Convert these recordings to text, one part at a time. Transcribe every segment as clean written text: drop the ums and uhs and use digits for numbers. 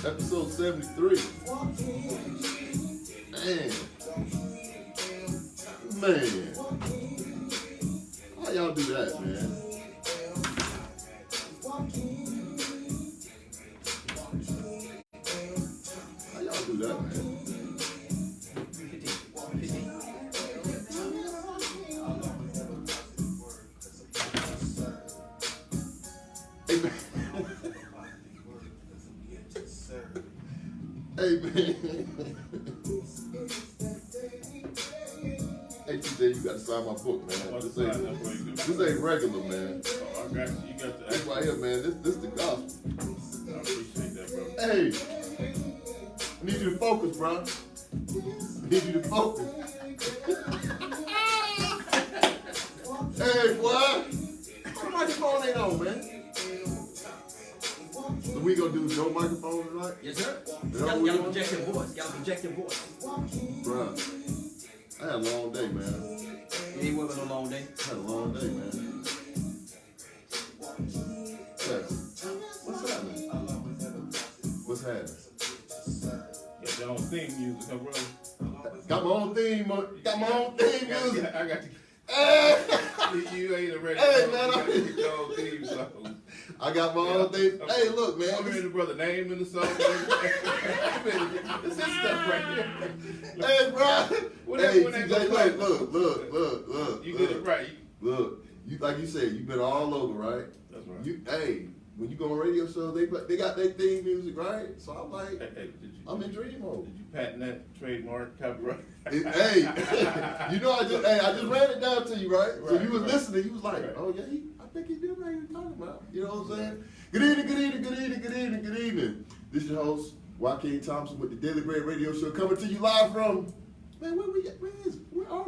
Episode 73. Man. How y'all do that, man? How y'all do that, man? Hey, man. Hey, man. Hey, TJ, you got to sign my book, man. This ain't regular, man. Oh, I got you. You got the This right here, man. This the gospel. I appreciate that, bro. Hey, I need you to focus, bro. I need you to focus. Hey, boy. The microphone ain't on, man. So we gonna do no microphone tonight? Yes, sir. You Gotta project your voice. Gotta project your voice. Bruh, I had a long day, man. You ain't working a long day. I had a long day, man. Yes. What's happening? What's happening? Got your own theme music, huh, bro? Got my own theme, got my own theme music. I got Hey, you ain't ready. Hey, to man, go. You got your own theme song. I got my own theme. Hey, look, man. I'm hearing the brother name in the song. This is stuff right here. Hey, bro. Hey, TJ, look. You did it right. Look, you like you said, you've been all over, right? That's right. Hey, when you go on radio shows, they got their theme music, right? So I'm like, Hey, I'm in dream mode. Did you patent that trademark copyright? Hey, you know, I just ran it down to you, right? So Right, you was right. listening. You was like, Right. oh yeah, I think he did what he was talking about. You know what I'm saying? Good evening. This is your host, Joaquin Thompson with the Daily Bread Radio Show, coming to you live from, man, where are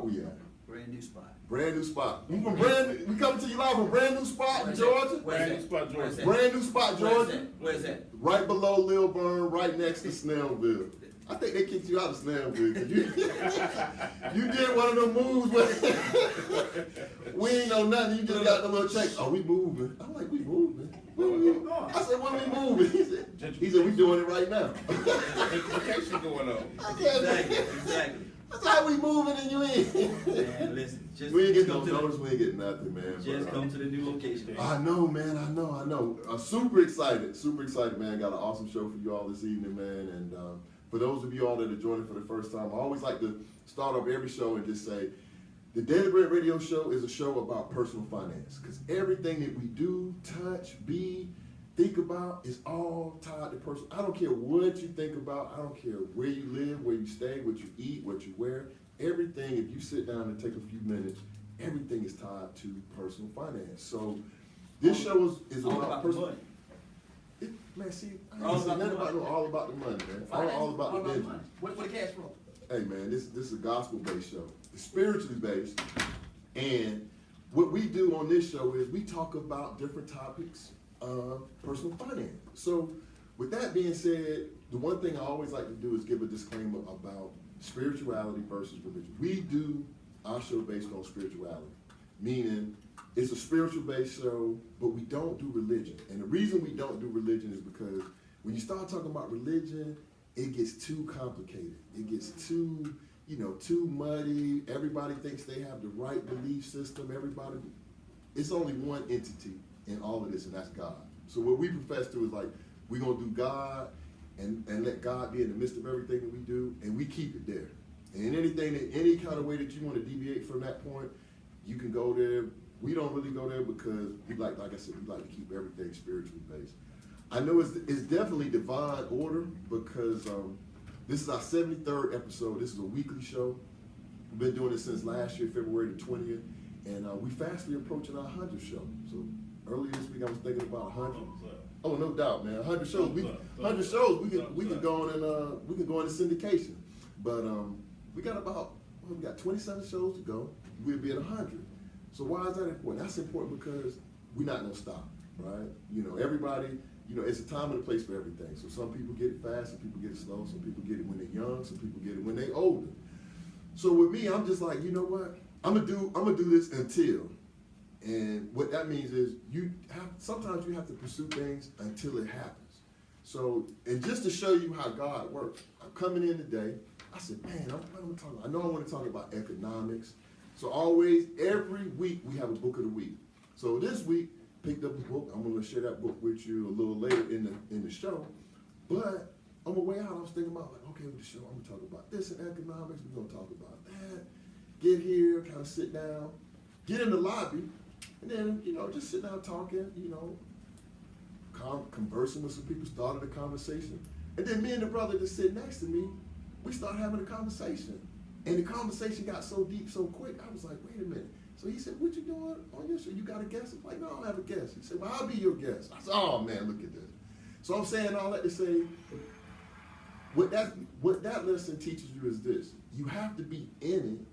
we at? Brand new spot. Brand new spot. We coming to you live from brand new spot in Where's Georgia. that? Brand new spot, Where's Georgia. that? Brand new spot, Georgia. Where's that? Right below Lilburn, right next to Snellville. I think they kicked you out of Snellville. 'Cause you did one of them moves where we ain't know nothing. You just got the little check. Oh, we moving. I'm like, we moving. I said, when we moving? He said, we doing it right now. Vacation going on. I said, Exactly. that's how we moving and you ain't. Man, listen. Just We ain't get no come to notice. We ain't get nothing, man. Just But, come to the new location. I know, man. I know. Super excited, man. Got an awesome show for you all this evening, man. And for those of you all that are joining for the first time, I always like to start off every show and just say, the Daily Bread Radio Show is a show about personal finance. Because everything that we do, touch, be, think about is all tied to personal. I don't care what you think about. I don't care where you live, where you stay, what you eat, what you wear. Everything, if you sit down and take a few minutes, everything is tied to personal finance. So this show is All about about the personal. money. Man, see, I All ain't saying about the nothing money. all about the money, man. All about the business. Where the cash flow? Hey, man, this is a gospel-based show. It's spiritually based. And what we do on this show is we talk about different topics of personal finance. So with that being said, the one thing I always like to do is give a disclaimer about spirituality versus religion. We do our show based on spirituality, meaning it's a spiritual based show, but we don't do religion. And the reason we don't do religion is because when you start talking about religion, it gets too complicated. It gets too muddy. Everybody thinks they have the right belief system. It's only one entity in all of this, and that's God. So what we profess to is like, we're going to do God and let God be in the midst of everything that we do, and we keep it there. And any kind of way that you want to deviate from that point, you can go there. We don't really go there because like I said, we like to keep everything spiritually based. I know it's definitely divine order because this is our 73rd episode. This is a weekly show. We've been doing this since last year, February the 20th, and we fastly approaching our 100th show. So earlier this week, I was thinking about 100. Oh, no doubt, man. 100 shows. 100 shows. We can go on and we can go into syndication. But we got 27 shows to go. We'll be at 100. So why is that important? That's important because we're not gonna stop, right? Everybody. It's a time and a place for everything. So some people get it fast, some people get it slow, some people get it when they're young, some people get it when they're older. So with me, I'm just like, you know what? I'm gonna do this until. And what that means is sometimes you have to pursue things until it happens. So, and just to show you how God works, I'm coming in today. I said, man, what am I talking about? I know I want to talk about economics. So always, every week, we have a book of the week. So this week, picked up a book. I'm going to share that book with you a little later in the show. But on my way out, I was thinking about, like, okay, with the show, I'm going to talk about this in economics. We're going to talk about that. Get here, kind of sit down, get in the lobby, and then, just sit down talking, conversing with some people, started a conversation. And then me and the brother that sit next to me, we started having a conversation. And the conversation got so deep so quick, I was like, wait a minute. So he said, what you doing on your show? You got a guest? I'm like, no, I don't have a guest. He said, well, I'll be your guest. I said, oh man, look at this. So I'm saying all that to say, what that lesson teaches you is this. You have to be in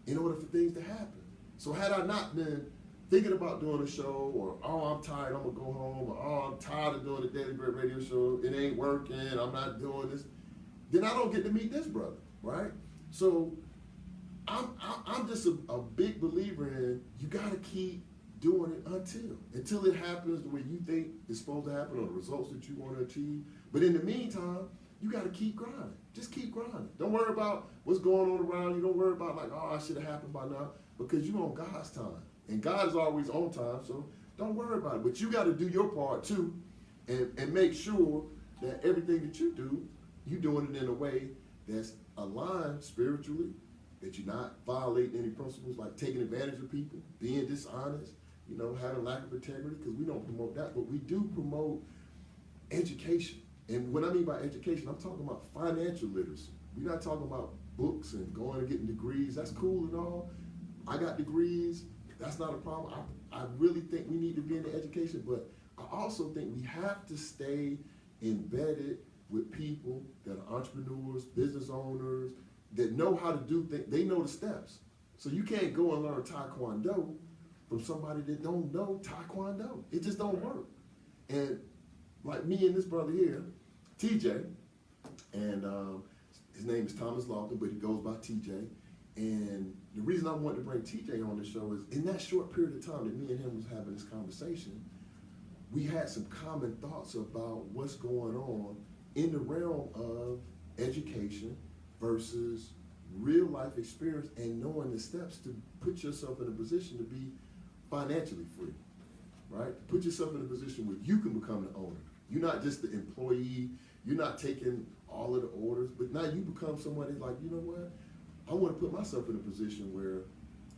it in order for things to happen. So had I not been thinking about doing a show, or, oh, I'm tired, I'm gonna go home, or, oh, I'm tired of doing the Daily Bread radio show, it ain't working, I'm not doing this, then I don't get to meet this brother, right? So I'm just a big believer in, you gotta keep doing it until it happens the way you think it's supposed to happen, or the results that you want to achieve. But in the meantime, you gotta keep grinding. Just keep grinding. Don't worry about what's going on around you. Don't worry about like, oh, I should have happened by now, because you're on God's time. And God is always on time, so don't worry about it. But you gotta do your part too, and make sure that everything that you do, you're doing it in a way that's aligned spiritually, that you're not violating any principles, like taking advantage of people, being dishonest, having lack of integrity, because we don't promote that, but we do promote education. And what I mean by education, I'm talking about financial literacy. We're not talking about books and going and getting degrees. That's cool and all. I got degrees. That's not a problem. I really think we need to be in the education, but I also think we have to stay embedded with people that are entrepreneurs, business owners, that know how to do things. They know the steps. So you can't go and learn Taekwondo from somebody that don't know Taekwondo. It just don't work. And like me and this brother here, TJ, and his name is Thomas Lofton, but he goes by TJ. And the reason I wanted to bring TJ on the show is, in that short period of time that me and him was having this conversation, we had some common thoughts about what's going on in the realm of education versus real life experience, and knowing the steps to put yourself in a position to be financially free, right? Put yourself in a position where you can become the owner. You're not just the employee, you're not taking all of the orders, but now you become somebody like, you know what? I want to put myself in a position where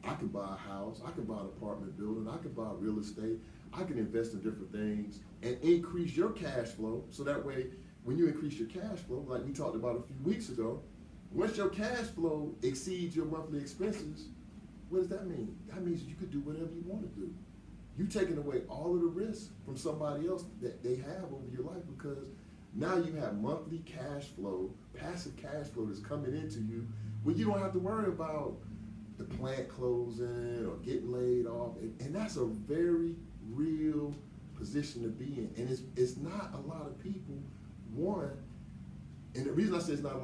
I can buy a house, I can buy an apartment building, I can buy real estate, I can invest in different things and increase your cash flow. So that way, when you increase your cash flow, like we talked about a few weeks ago, once your cash flow exceeds your monthly expenses, what does that mean? That means you could do whatever you want to do. You're taking away all of the risk from somebody else that they have over your life, because now you have monthly cash flow, passive cash flow that's coming into you, where you don't have to worry about the plant closing or getting laid off. And that's a very real position to be in. And it's not a lot of people, one, and the reason I say it's not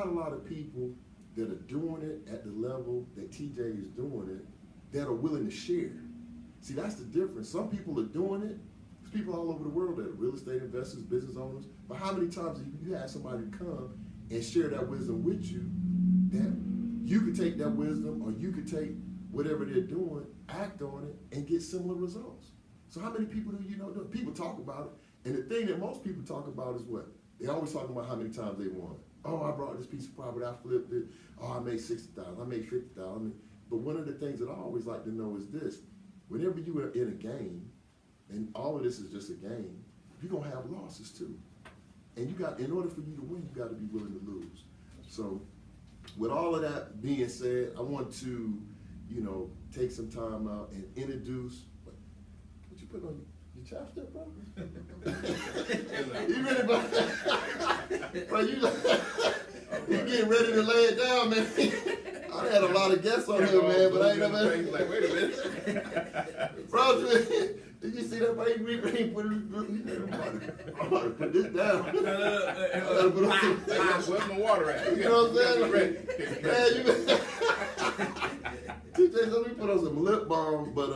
a lot of people that are doing it at the level that TJ is doing it, that are willing to share. See, that's the difference. Some people are doing it. There's people all over the world that are real estate investors, business owners. But how many times have you had somebody come and share that wisdom with you, that you could take that wisdom, or you could take whatever they're doing, act on it, and get similar results? So how many people do you know do it? People talk about it. And the thing that most people talk about is what? They always talk about how many times they won. Oh, I brought this piece of property, I flipped it. Oh, I made $60,000, I made $50,000. But one of the things that I always like to know is this: whenever you are in a game, and all of this is just a game, you're gonna have losses too. And in order for you to win, you got to be willing to lose. So, with all of that being said, I want to, take some time out and introduce. What you put on your chapstick, bro? You really, bro? You getting ready to lay it down, man? I had a lot of guests on here, man, but I ain't never. Like, wait a minute. Bro, did you see that? Bro, he put it. I'm about to put this down. I gotta put on some. Where's my water at? You know what I'm saying? Man, TJ, let me put on some lip balm. But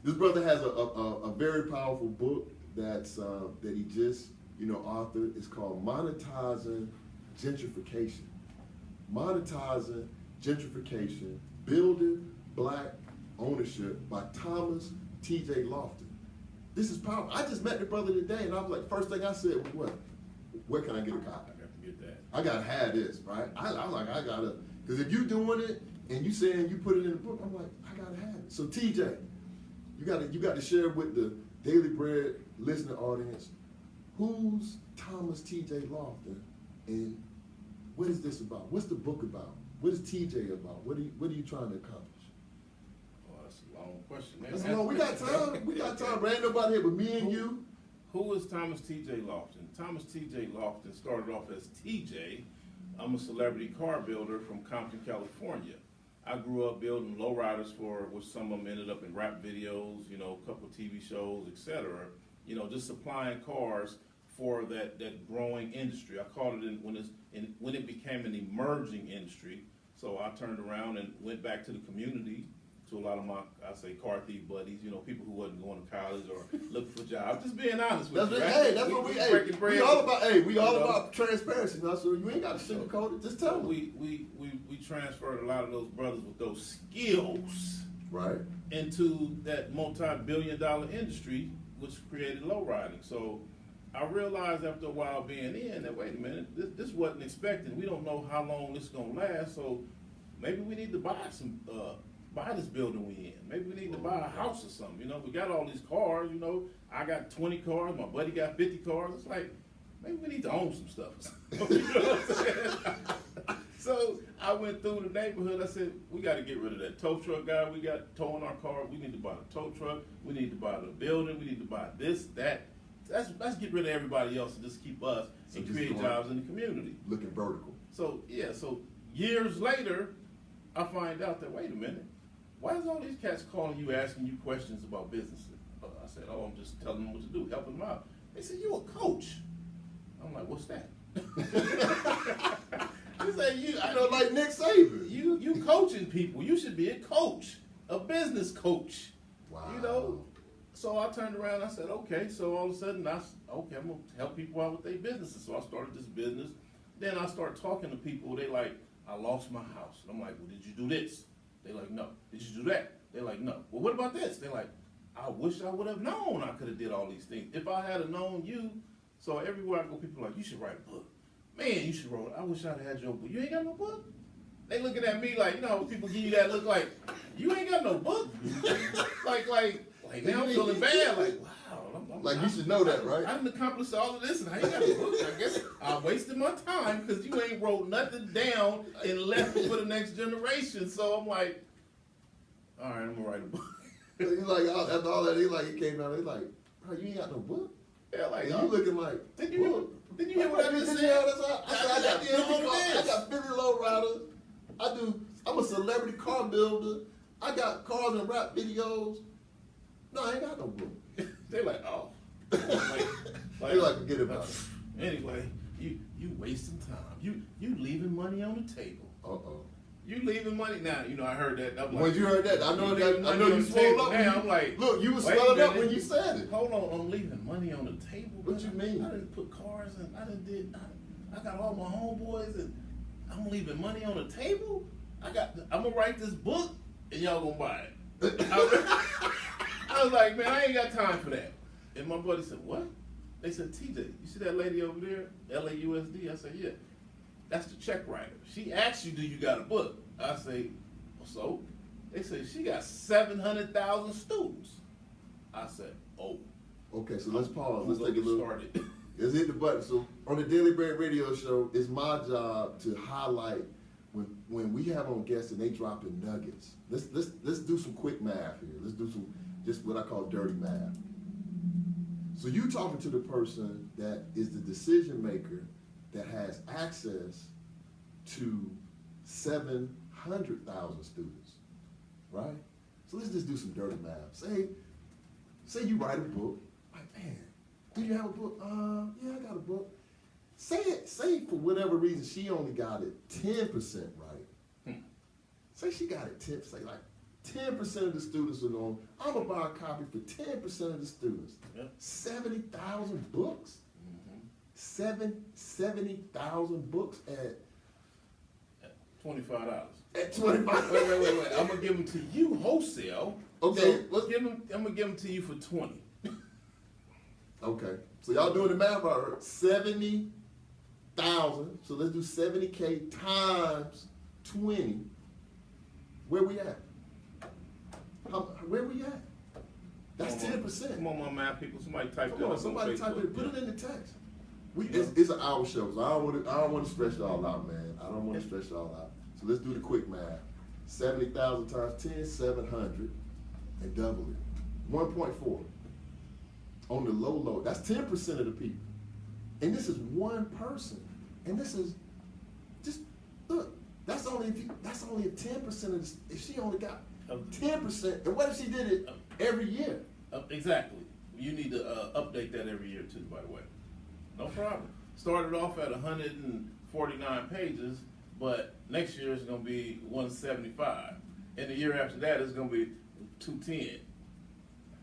this brother has a very powerful book that he just author. It's called Monetizing Gentrification. Monetizing Gentrification, Building Black Ownership by Thomas T.J. Lofton. This is powerful. I just met the brother today, and I was like, first thing I said was, what? Where can I get a copy? I got to get that. I gotta have this, right? I'm like, I gotta, because if you doing it and you saying you put it in the book, I'm like, I gotta have it. So TJ, you got to share with the Daily Bread listening audience, who's Thomas T.J. Lofton, and what is this about? What's the book about? What is TJ about? What are you trying to accomplish? Oh, that's a long question. That's long. We got time. We got time. There ain't nobody here but me and you. Who is Thomas T.J. Lofton? Thomas T.J. Lofton started off as TJ. I'm a celebrity car builder from Compton, California. I grew up building lowriders for which some of them ended up in rap videos, a couple of TV shows, etc. Just supplying cars for that growing industry. I called it when it became an emerging industry. So I turned around and went back to the community, to a lot of my, I say, car thief buddies, people who wasn't going to college or looking for jobs. Just being honest with you. Right? Hey, that's what we breaking bread. We all about transparency now, so you ain't got to sugarcoat it. Just tell them. We transferred a lot of those brothers with those skills Right. into that multi-billion-dollar industry, which created low riding. So I realized after a while being in that, wait a minute, this wasn't expected. We don't know how long this is gonna last, so maybe we need to buy this building we in. Maybe we need to buy a house or something. We got all these cars, I got 20 cars, my buddy got 50 cars. It's like, maybe we need to own some stuff. You know what I'm saying? So I went through the neighborhood. I said, we got to get rid of that tow truck guy. We got towing our car. We need to buy a tow truck. We need to buy the building. We need to buy this, that. Let's get rid of everybody else and just keep us and create jobs in the community. Looking vertical. So years later, I find out that, wait a minute, why is all these cats calling you, asking you questions about business? I said, I'm just telling them what to do, helping them out. They said, you a coach. I'm like, what's that? He said, like Nick Saban. You coaching people. You should be a coach, a business coach. Wow. So I turned around and I said, okay. So all of a sudden, I'm going to help people out with their businesses. So I started this business. Then I started talking to people. They like, I lost my house. And I'm like, well, did you do this? They like, no. Did you do that? They're like, no. Well, what about this? They're like, I wish I would have known I could have did all these things. If I had known you. So everywhere I go, people are like, you should write a book. Man, you should write it. I wish I'd had your book. You ain't got no book? They looking at me like, people give you that look like, you ain't got no book? like now I'm feeling bad. Like, wow. Like you should know that, right? I didn't accomplish all of this and I ain't got a book. I guess I wasted my time because you ain't wrote nothing down and left it for the next generation. So I'm like, all right, I'm gonna write a book. He's like, after all that, he came out, he's like, bro, you ain't got no book? Yeah, like, and you looking like, did you hear what I just said? I got 50 low riders. I'm a celebrity car builder. I got cars and rap videos. No, I ain't got no book. They're like, oh. They like, forget about it. Anyway, you wasting time. You leaving money on the table. Uh-oh. You leaving money now. I heard that. I'm like, when you heard that, I know you swole up. Now I'm like, look, you was swelling up when you said it. Hold on, I'm leaving money on the table. What you mean? I didn't put cars and I got all my homeboys and I'm leaving money on the table. I'm gonna write this book and y'all gonna buy it. I was like, man, I ain't got time for that. And my buddy said, what? They said, TJ, you see that lady over there, LAUSD? I said, yeah. That's the check writer. She asked you, do you got a book? I say, well, so? They say, she got 700,000 students. I said, oh. Okay, so let's pause. Let's take a little. Started. Let's hit the button. So on the Daily Bread Radio Show, it's my job to highlight when we have on guests and they dropping nuggets. Let's do some quick math here. Let's do some just what I call dirty math. So you talking to the person that is the decision maker that has access to 700,000 students, right? So let's just do some dirty math. Say you write a book. Like, man, do you have a book? Yeah, I got a book. Say for whatever reason she only got it 10% right. Say she got it 10. Say like 10% of the students are going. I'm gonna buy a copy for 10% of the students. Yep. 70,000 books. 70,000 books at $25. 25. Wait. I'm gonna give them to you wholesale. Okay, So let's give them. I'm gonna give them to you for 20. Okay, so y'all doing the math right? 70,000. So let's do 70K times 20. Where we at? Where we at? That's Come on, 10%. Come on, my math people. Somebody type Come that on, up somebody on type Facebook. it. Put it in the text. Yeah. It's an hour show, so I don't want to stress y'all out, man. I don't want to stress y'all out. So let's do the quick math. 70,000 times 10, 700, and double it. 1.4. On the low, that's 10% of the people. And this is one person. And this is just look. That's only if 10% of this. If she only got 10%, and what if she did it every year? Exactly. You need to update that every year too, by the way. No problem. Started off at 149 pages, but next year it's going to be 175. And the year after that it's going to be 210.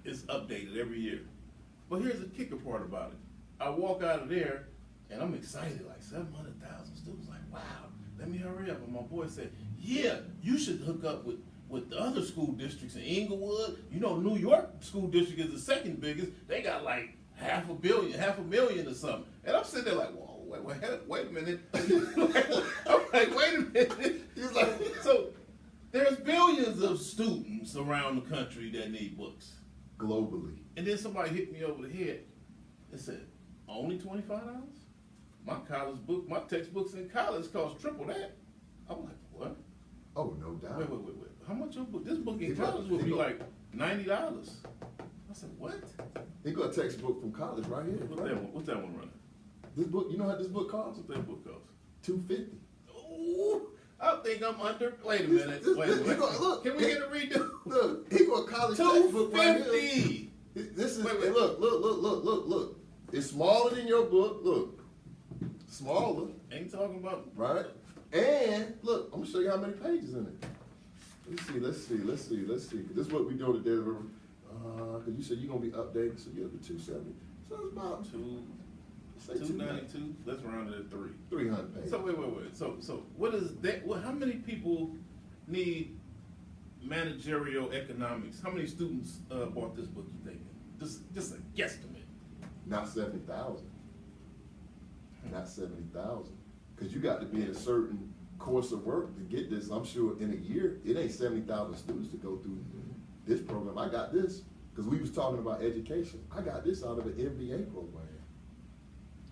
It's updated every year. But here's the kicker part about it. I walk out of there and I'm excited, like 700,000 students, like, wow, let me hurry up. And my boy said, yeah, you should hook up with the other school districts in Inglewood. You know, New York school district is the second biggest. They got like half a million or something. And I'm sitting there like, whoa, wait a minute. I'm like, wait a minute. He's like, so there's billions of students around the country that need books. Globally. And then somebody hit me over the head and said, only $25? My my textbooks in college cost triple that. I'm like, what? Oh, no doubt. Wait. How much your book? This book in He got- college would he be got- like $90. I said, what? He got a textbook from college right here. What's that one running? This book, you know how this book costs? What's that book cost? $250. Ooh, I think I'm under. Wait a minute. Wait a He minute. gonna- look, Can we get a redo? Look, he got a college textbook right here. $250. This is Wait. and look. It's smaller than your book. Look, smaller, Ain't talking about right? And look, I'm gonna show you how many pages in it. Let's see. This is what we doing today. Cause you said you're gonna be updated, so you'll be 270. So it's about say 292. Let's round it at 3. 300 pages. So wait. So what is that? How many people need managerial economics? How many students bought this book? You think? Just a guesstimate. Not 70,000. Not 70,000. Cause you got to be in a certain course of work to get this. I'm sure in a year, it ain't 70,000 students to go through this program. I got this, cause we was talking about education. I got this out of an MBA program.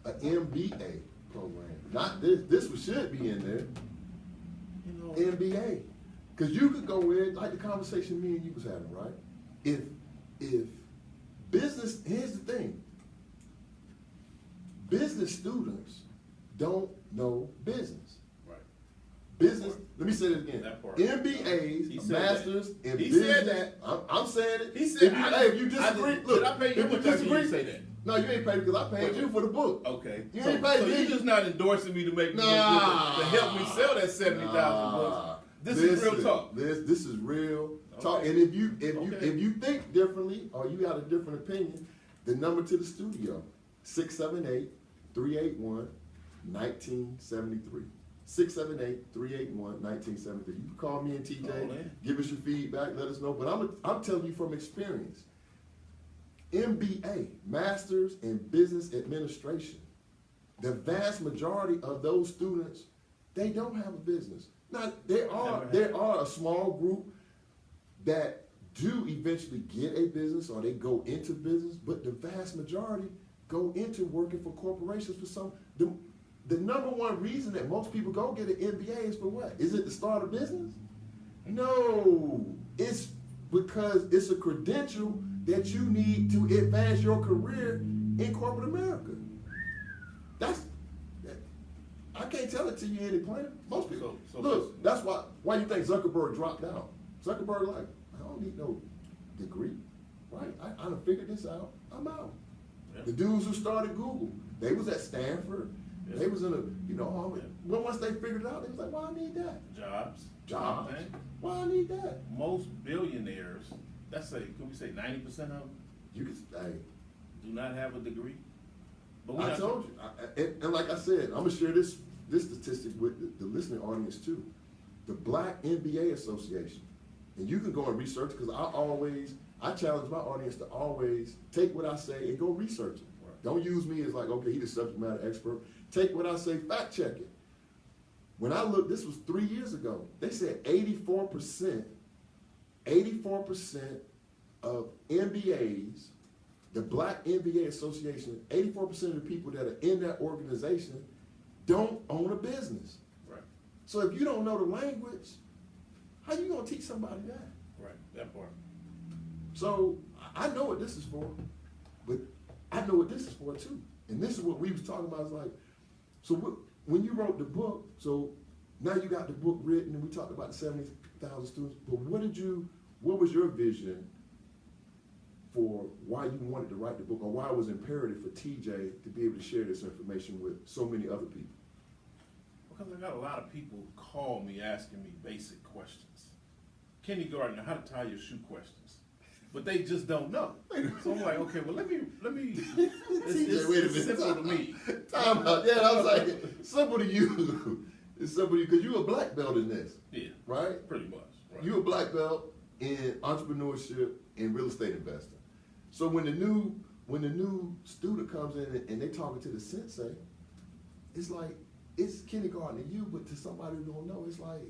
An MBA program. Not this. This one should be in there. You know, MBA. Cause you could go in, like the conversation me and you was having, right? If business, here's the thing. Business students don't know business. right. Business, let me say this again. That part. MBAs, He said masters that. in He business. said that. I'm saying it. He said, if you disagree, did look. I pay you? if How much time did you say that? No, you ain't paid because I paid Wait. you for the book. Okay. You so ain't paid so me. you're just not endorsing me to make me Nah. to help me sell that 70,000 books. This is real talk. This is real talk. Okay. And if Okay. you think differently or you got a different opinion, the number to the studio 678-381-1973. 678-381-1973. You can call me and Call TJ. in. Give us your feedback. Let us know. But I'm telling you from experience. MBA, Masters in Business Administration. The vast majority of those students, they don't have a business. Now there are a small group that do eventually get a business or they go into business, but the vast majority go into working for corporations for some. The number one reason that most people go get an MBA is for what? Is it to start a business? No, it's because it's a credential that you need to advance your career in corporate America. I can't tell it to you any plainer. Most people. So Look, that's why you think Zuckerberg dropped out. Zuckerberg like, I don't need no degree. Right? I done figured this out. I'm out. Yeah. The dudes who started Google, they was at Stanford. Yeah. They was in a, but once they figured it out, they was like, why I need that? Jobs. Jobs. Same thing. Why I need that? Most billionaires, can we say 90% of them You can, hey, do not have a degree? But we I not- told you, and like I said, I'm gonna share this statistic with the listening audience too. The Black NBA Association, and you can go and research, because I challenge my audience to always take what I say and go research it. Right. Don't use me as like, okay, he's the subject matter expert. Take what I say, fact check it. When I looked, this was 3 years ago, they said 84% of NBAs, the Black NBA Association, 84% of the people that are in that organization don't own a business. Right, So if you don't know the language, how you gonna teach somebody that? right, that part. So I know what this is for, but I know what this is for too. And this is what we was talking about. Is like, so when you wrote the book, so now you got the book written, and we talked about the 70,000 students. But what was your vision for why you wanted to write the book, or why it was imperative for TJ to be able to share this information with so many other people? Because I got a lot of people call me asking me basic questions. Kindergarten, how to tie your shoe questions. But they just don't know. So I'm like, okay, well let me TJ, wait a it's minute. simple to me. Time out. Yeah, I was like, simple to you. It's simple to you because you're a black belt in this, Yeah, right? pretty much. Right. You're a black belt in entrepreneurship and real estate investing. So when the new student comes in and they talking to the sensei, it's like it's kindergarten to you, but to somebody who don't know, it's like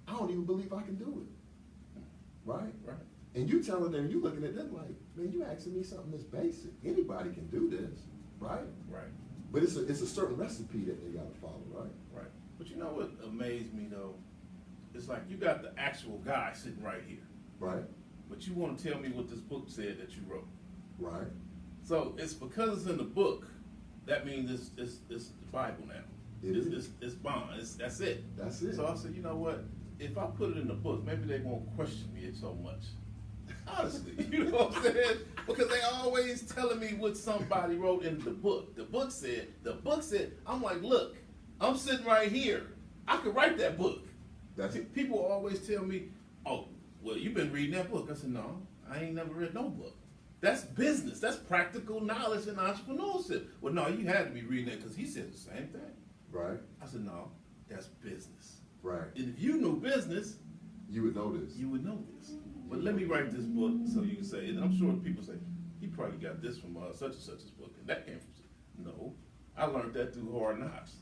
I don't even believe I can do it, right? Right. And you telling them, you looking at them like, man, you asking me something that's basic. Anybody can do this, right? Right. But it's a certain recipe that they gotta follow, right? Right. But you know what amazed me though? It's like you got the actual guy sitting right here, Right, but you want to tell me what this book said that you wrote. right, So it's because it's in the book. That means it's the Bible now. It is. It's bond. That's it. That's it. So I said, you know what? If I put it in the book, maybe they won't question me so much. Honestly, you know what I'm saying? Because they always telling me what somebody wrote in the book. The book said. I'm like, look, I'm sitting right here. I could write that book. That's it. People always tell me, oh, well, you've been reading that book. I said, no, I ain't never read no book. That's business. That's practical knowledge and entrepreneurship. Well, no, you had to be reading that because he said the same thing. Right, I said, no, that's business. right. And if you knew business, You would know this. you would know this. But let me write this book so you can say, and I'm sure people say, he probably got this from such and such's book, and that came from. No, I learned that through hard knocks,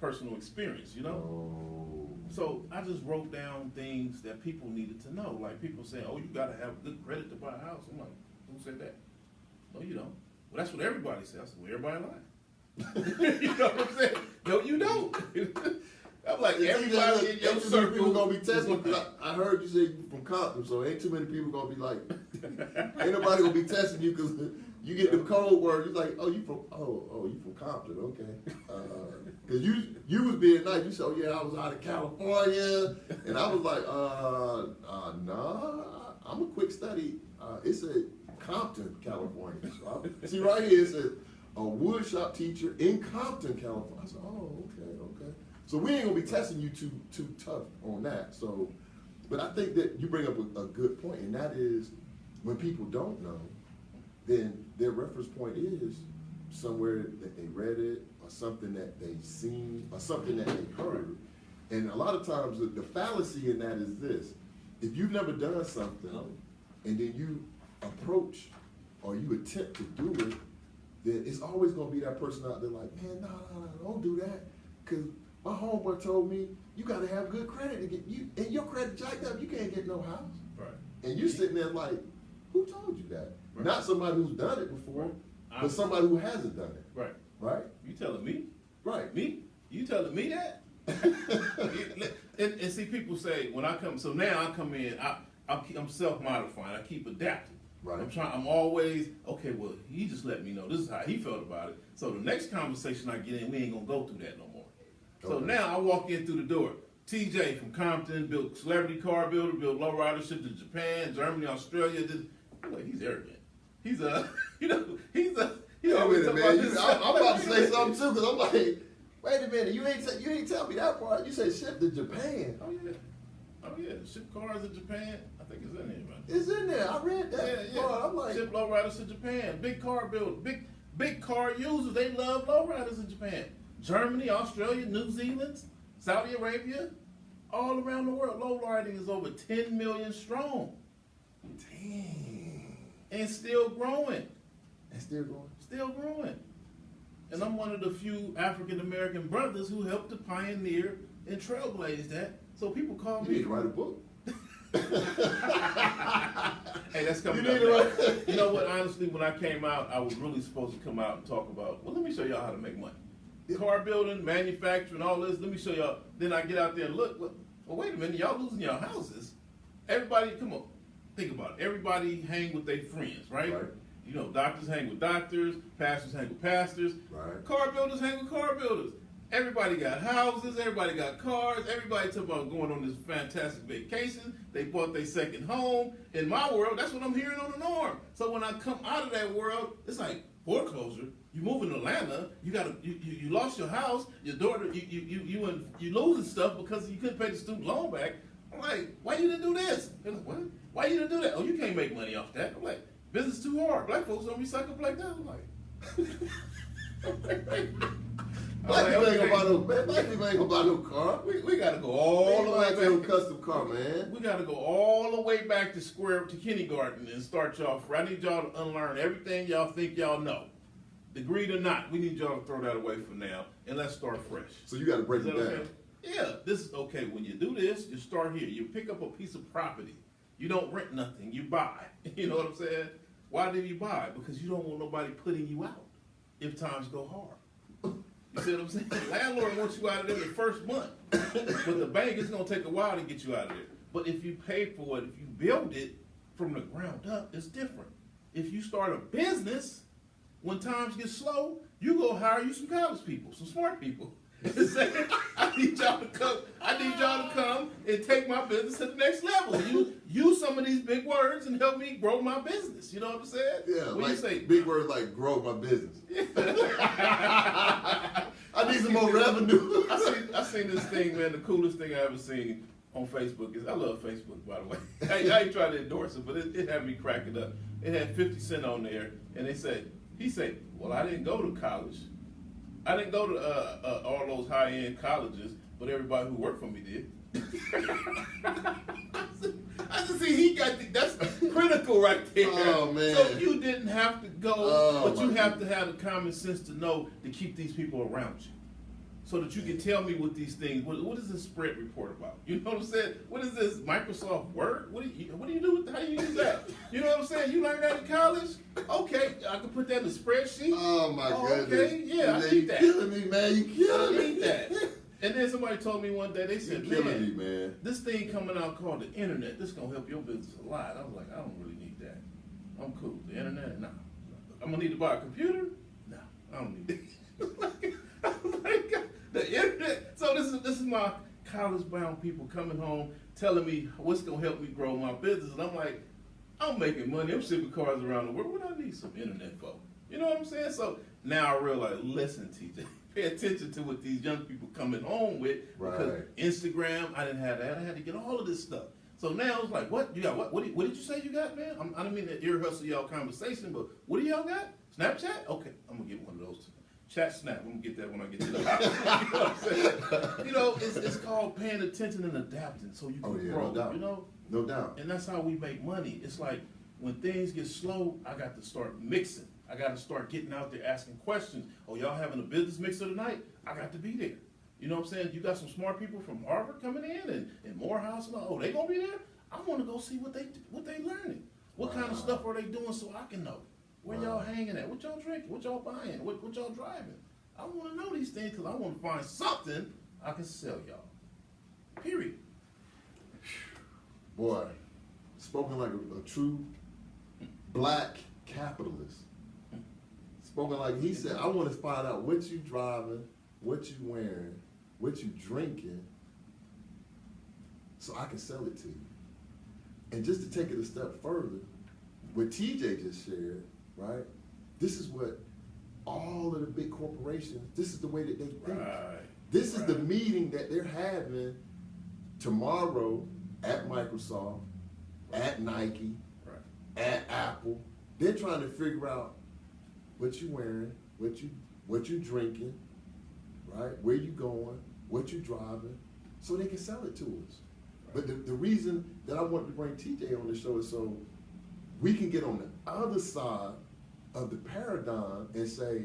personal experience, you know? Oh. So I just wrote down things that people needed to know. Like people saying, oh, you gotta have good credit to buy a house. I'm like, who said that? No, you don't. Well, that's what everybody says. I said, well, everybody lying. You know what I'm saying? No, you don't. I'm like, everybody in your ain't too many circle. people gonna be testing. 'Cause I heard you say you from Compton, so ain't too many people gonna be like, ain't nobody gonna be testing you because you get the code word. You like, oh, you from Compton, okay? Because you was being nice. You said, oh yeah, I was out of California, and I was like, nah, I'm a quick study. It said Compton, California. So see right here, it says a wood shop teacher in Compton, California. I said, oh, okay. So we ain't gonna be testing you too tough on that. So, but I think that you bring up a good point, and that is when people don't know, then their reference point is somewhere that they read it, or something that they seen, or something that they heard. And a lot of times the fallacy in that is this: if you've never done something, and then you approach or you attempt to do it, then it's always gonna be that person out there like, man, no, don't do that, because my homeboy told me you gotta have good credit to get you, and your credit jacked up, you can't get no house. Right. And you sitting there like, who told you that? Right. Not somebody who's done it before, but somebody who hasn't done it. Right. Right? You telling me? Right. Me? You telling me that? and see, people say when I come. So now I come in. I'm self-modifying. I keep adapting. Right. I'm always okay. Well, he just let me know this is how he felt about it. So the next conversation I get in, we ain't gonna go through that no more. So Okay. now I walk in through the door. TJ from Compton, built celebrity car builder, built low ridership to Japan, Germany, Australia. I'm like, he's arrogant. He's a, he's a. Yeah, wait a talk minute. this- I'm about to say something too, because I'm like, wait a minute, you ain't tell me that part. You said ship to Japan. Oh yeah, ship cars in Japan. I think it's in there, man. It's in there. I read that Yeah. part. I'm like, Ship low riders to Japan. Big car builder. Big car users, they love lowriders in Japan. Germany, Australia, New Zealand, Saudi Arabia, all around the world, lowriding is over 10 million strong. Dang. And still growing. And still going. Still growing. And I'm one of the few African American brothers who helped to pioneer and trailblaze that. So people call You me. need to write a book. Hey, that's coming You up need to next. write- You know what? Honestly, when I came out, I was really supposed to come out and talk about, well, let me show y'all how to make money. Car building, manufacturing, all this. Let me show y'all. Then I get out there and look. Well, wait a minute. Y'all losing your houses. Everybody, come on. Think about it. Everybody hang with their friends, right? Right. You know, doctors hang with doctors. Pastors hang with pastors. Right. Car builders hang with car builders. Everybody got houses, everybody got cars, everybody talking about going on this fantastic vacation. They bought their second home. In my world, that's what I'm hearing on the norm. So when I come out of that world, it's like foreclosure. You move in Atlanta, you lost your house, your daughter, you losing stuff because you couldn't pay the student loan back. I'm like, why you didn't do this? They're like, what? Why you didn't do that? Oh, you can't make money off that. I'm like, business too hard. Black folks don't recycle like that. I'm like, Black people ain't gonna buy no, man. Black people ain't gonna buy no car. we gotta go all the way Black people back. custom car, man. We gotta go all the way back to kindergarten and start y'all. I need y'all to unlearn everything y'all think y'all know. Agreed or not, we need y'all to throw that away for now and let's start fresh. So you got to break Is it that down. okay? Yeah, this is okay. When you do this, you start here. You pick up a piece of property. You don't rent nothing. You buy. You know what I'm saying? Why did you buy? Because you don't want nobody putting you out if times go hard. You see what I'm saying? The landlord wants you out of there the first month, but the bank is gonna take a while to get you out of there. But if you pay for it, if you build it from the ground up, it's different. If you start a business, when times get slow, you go hire you some college people, some smart people. And say, I need y'all to come and take my business to the next level. You use some of these big words and help me grow my business. You know what I'm saying? Yeah, What like you say? big words like grow my business. I need some more revenue. I seen this thing, man. The coolest thing I ever seen on Facebook is, I love Facebook, by the way. I ain't trying to endorse it, but it had me cracking up. It had 50 Cent on there, and he said, well, I didn't go to college. I didn't go to all those high-end colleges, but everybody who worked for me did. I just see that's critical right there. Oh, man. So you didn't have to go, Oh, but you my have to have the common sense to know to keep these people around you. So that you can tell me what these things, what is this spread report about? You know what I'm saying? What is this Microsoft Word? What do you do with, how do you use that? You know what I'm saying? You learned that in college? Okay, I can put that in a spreadsheet. Oh my goodness. Okay, yeah, I Man, need you that. killing me, man. You I killing me. need that. And then somebody told me one day, they said, You're killing me, man, man. this thing coming out called the internet, this gonna help your business a lot. I was like, I don't really need that. I'm cool. The internet, nah. I'm gonna need to buy a computer? No, I don't need that. I'm like, the internet. So this is my college-bound people coming home telling me what's gonna help me grow my business, and I'm like, I'm making money. I'm shipping cars around the world. What do I need some internet for? You know what I'm saying? So now I realize, listen, TJ, pay attention to what these young people coming home with. Because Right. Instagram, I didn't have that. I had to get all of this stuff. So now it's like, what? You got what? What did you say you got, man? I don't mean to ear hustle y'all conversation, but what do y'all got? Snapchat? Okay, I'm gonna get one of those. Chat Snap. I'm gonna get that when I get to the house. You know what I'm saying? You know, it's called paying attention and adapting so you can Oh, yeah, grow. no doubt. You know? No doubt. And that's how we make money. It's like when things get slow, I got to start mixing. I got to start getting out there asking questions. Oh, y'all having a business mixer tonight? I got to be there. You know what I'm saying? You got some smart people from Harvard coming in and Morehouse and all. Oh, they gonna be there? I want to go see what they learning. What kind of Wow. stuff are they doing so I can know? Where Wow. y'all hanging at? What y'all drinking? What y'all buying? What y'all driving? I want to know these things because I want to find something I can sell y'all. Period. Boy, spoken like a true black capitalist. Spoken like he said, I want to find out what you driving, what you wearing, what you drinking, so I can sell it to you. And just to take it a step further, what TJ just shared, right? This is what all of the big corporations, this is the way that they think. Right. This is the Right. meeting that they're having tomorrow at Microsoft, at Nike, Right. at Apple. They're trying to figure out, what you wearing, what you drinking, right? Where you going, what you driving, so they can sell it to us. But the reason that I wanted to bring TJ on the show is so we can get on the other side of the paradigm and say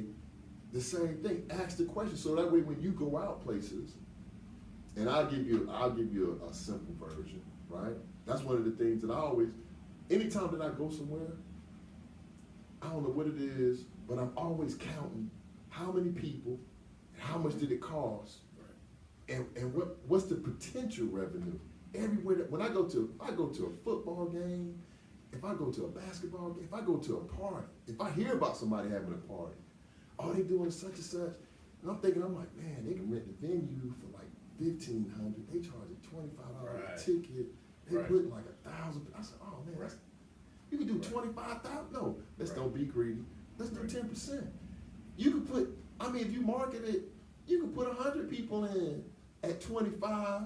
the same thing. Ask the question, so that way when you go out places, and I'll give you a simple version, right? That's one of the things that I always, anytime that I go somewhere, I don't know what it is, but I'm always counting how many people and how much did it cost, and what's the potential revenue everywhere. When I go to a football game, if I go to a basketball game, if I go to a party, if I hear about somebody having a party, oh, they doing such and such, and I'm thinking, I'm like, man, they can rent the venue for like $1,500. They charge a $25 Right. ticket. They Right. put like 1,000. I said, oh man, Right. you can do Right. 25,000. No, let's Right. don't be greedy. Let's do Right. 10%. You could put. I mean, if you market it, you could put 100 people in at 25.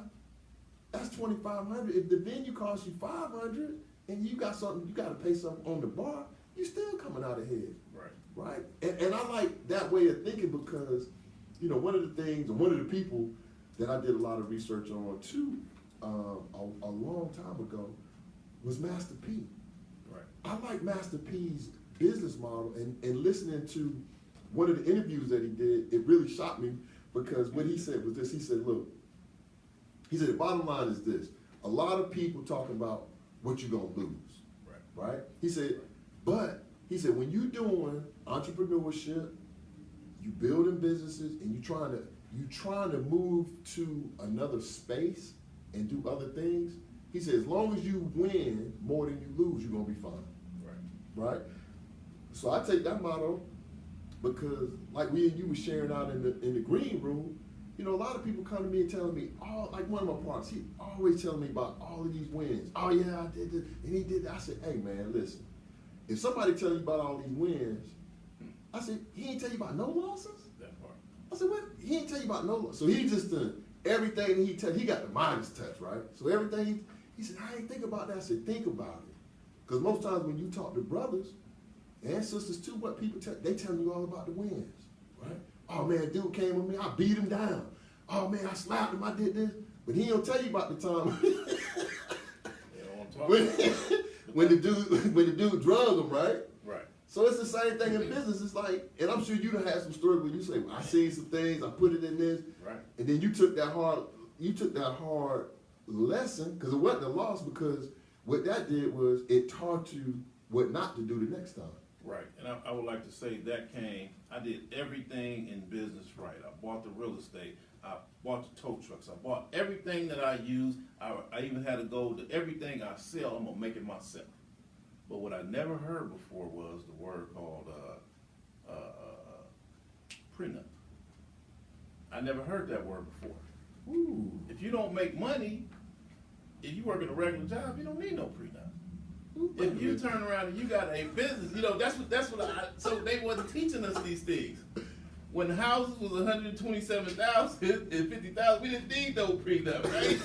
That's 2,500. If the venue costs you 500, and you got something, you got to pay something on the bar, you still coming out ahead. Right. Right? And I like that way of thinking because, you know, one of the things, or one of the people that I did a lot of research on too, a long time ago, was Master P. Right. I like Master P's business model, and listening to one of the interviews that he did, it really shocked me because what he said was this. He said, look, he said, the bottom line is this. A lot of people talking about what you're going to lose. Right. Right? He said, but he said, when you're doing entrepreneurship, you building businesses, and you trying to move to another space and do other things, he said, as long as you win more than you lose, you're gonna be fine. Right. Right? So I take that motto because, like we and you were sharing out in the green room, you know, a lot of people come to me and telling me, like one of my partners, he always telling me about all of these wins. Oh yeah, I did this, and he did that. I said, hey man, listen, if somebody tell you about all these wins, I said, he ain't tell you about no losses? That part. I said, what? He ain't tell you about no losses. So he just everything he got the Midas touch, right? So everything, he said, I ain't think about that. I said, think about it. Because most times when you talk to brothers and sisters too, what people tell, they tell you all about the wins, right? Oh man, dude came with me, I beat him down. Oh man, I slapped him, I did this. But he don't tell you about the time They don't want to talk when, about it. when the dude drugged him, right? Right. So it's the same thing in business. It's like, and I'm sure you done had some stories where you say, well, I seen some things, I put it in this, Right. and then you took that hard lesson, because it wasn't a loss, because what that did was it taught you what not to do the next time. Right, and I would like to say that I did everything in business right. I bought the real estate, I bought the tow trucks, I bought everything that I use. I even had a goal that everything I sell, I'm gonna make it myself. But what I never heard before was the word called prenup. I never heard that word before. Ooh. If you don't make money, if you work at a regular job, you don't need no prenup. If you turn around and you got a business, you know, so they wasn't teaching us these things. When the houses was 127,000 and 50,000, we didn't need no prenup, right?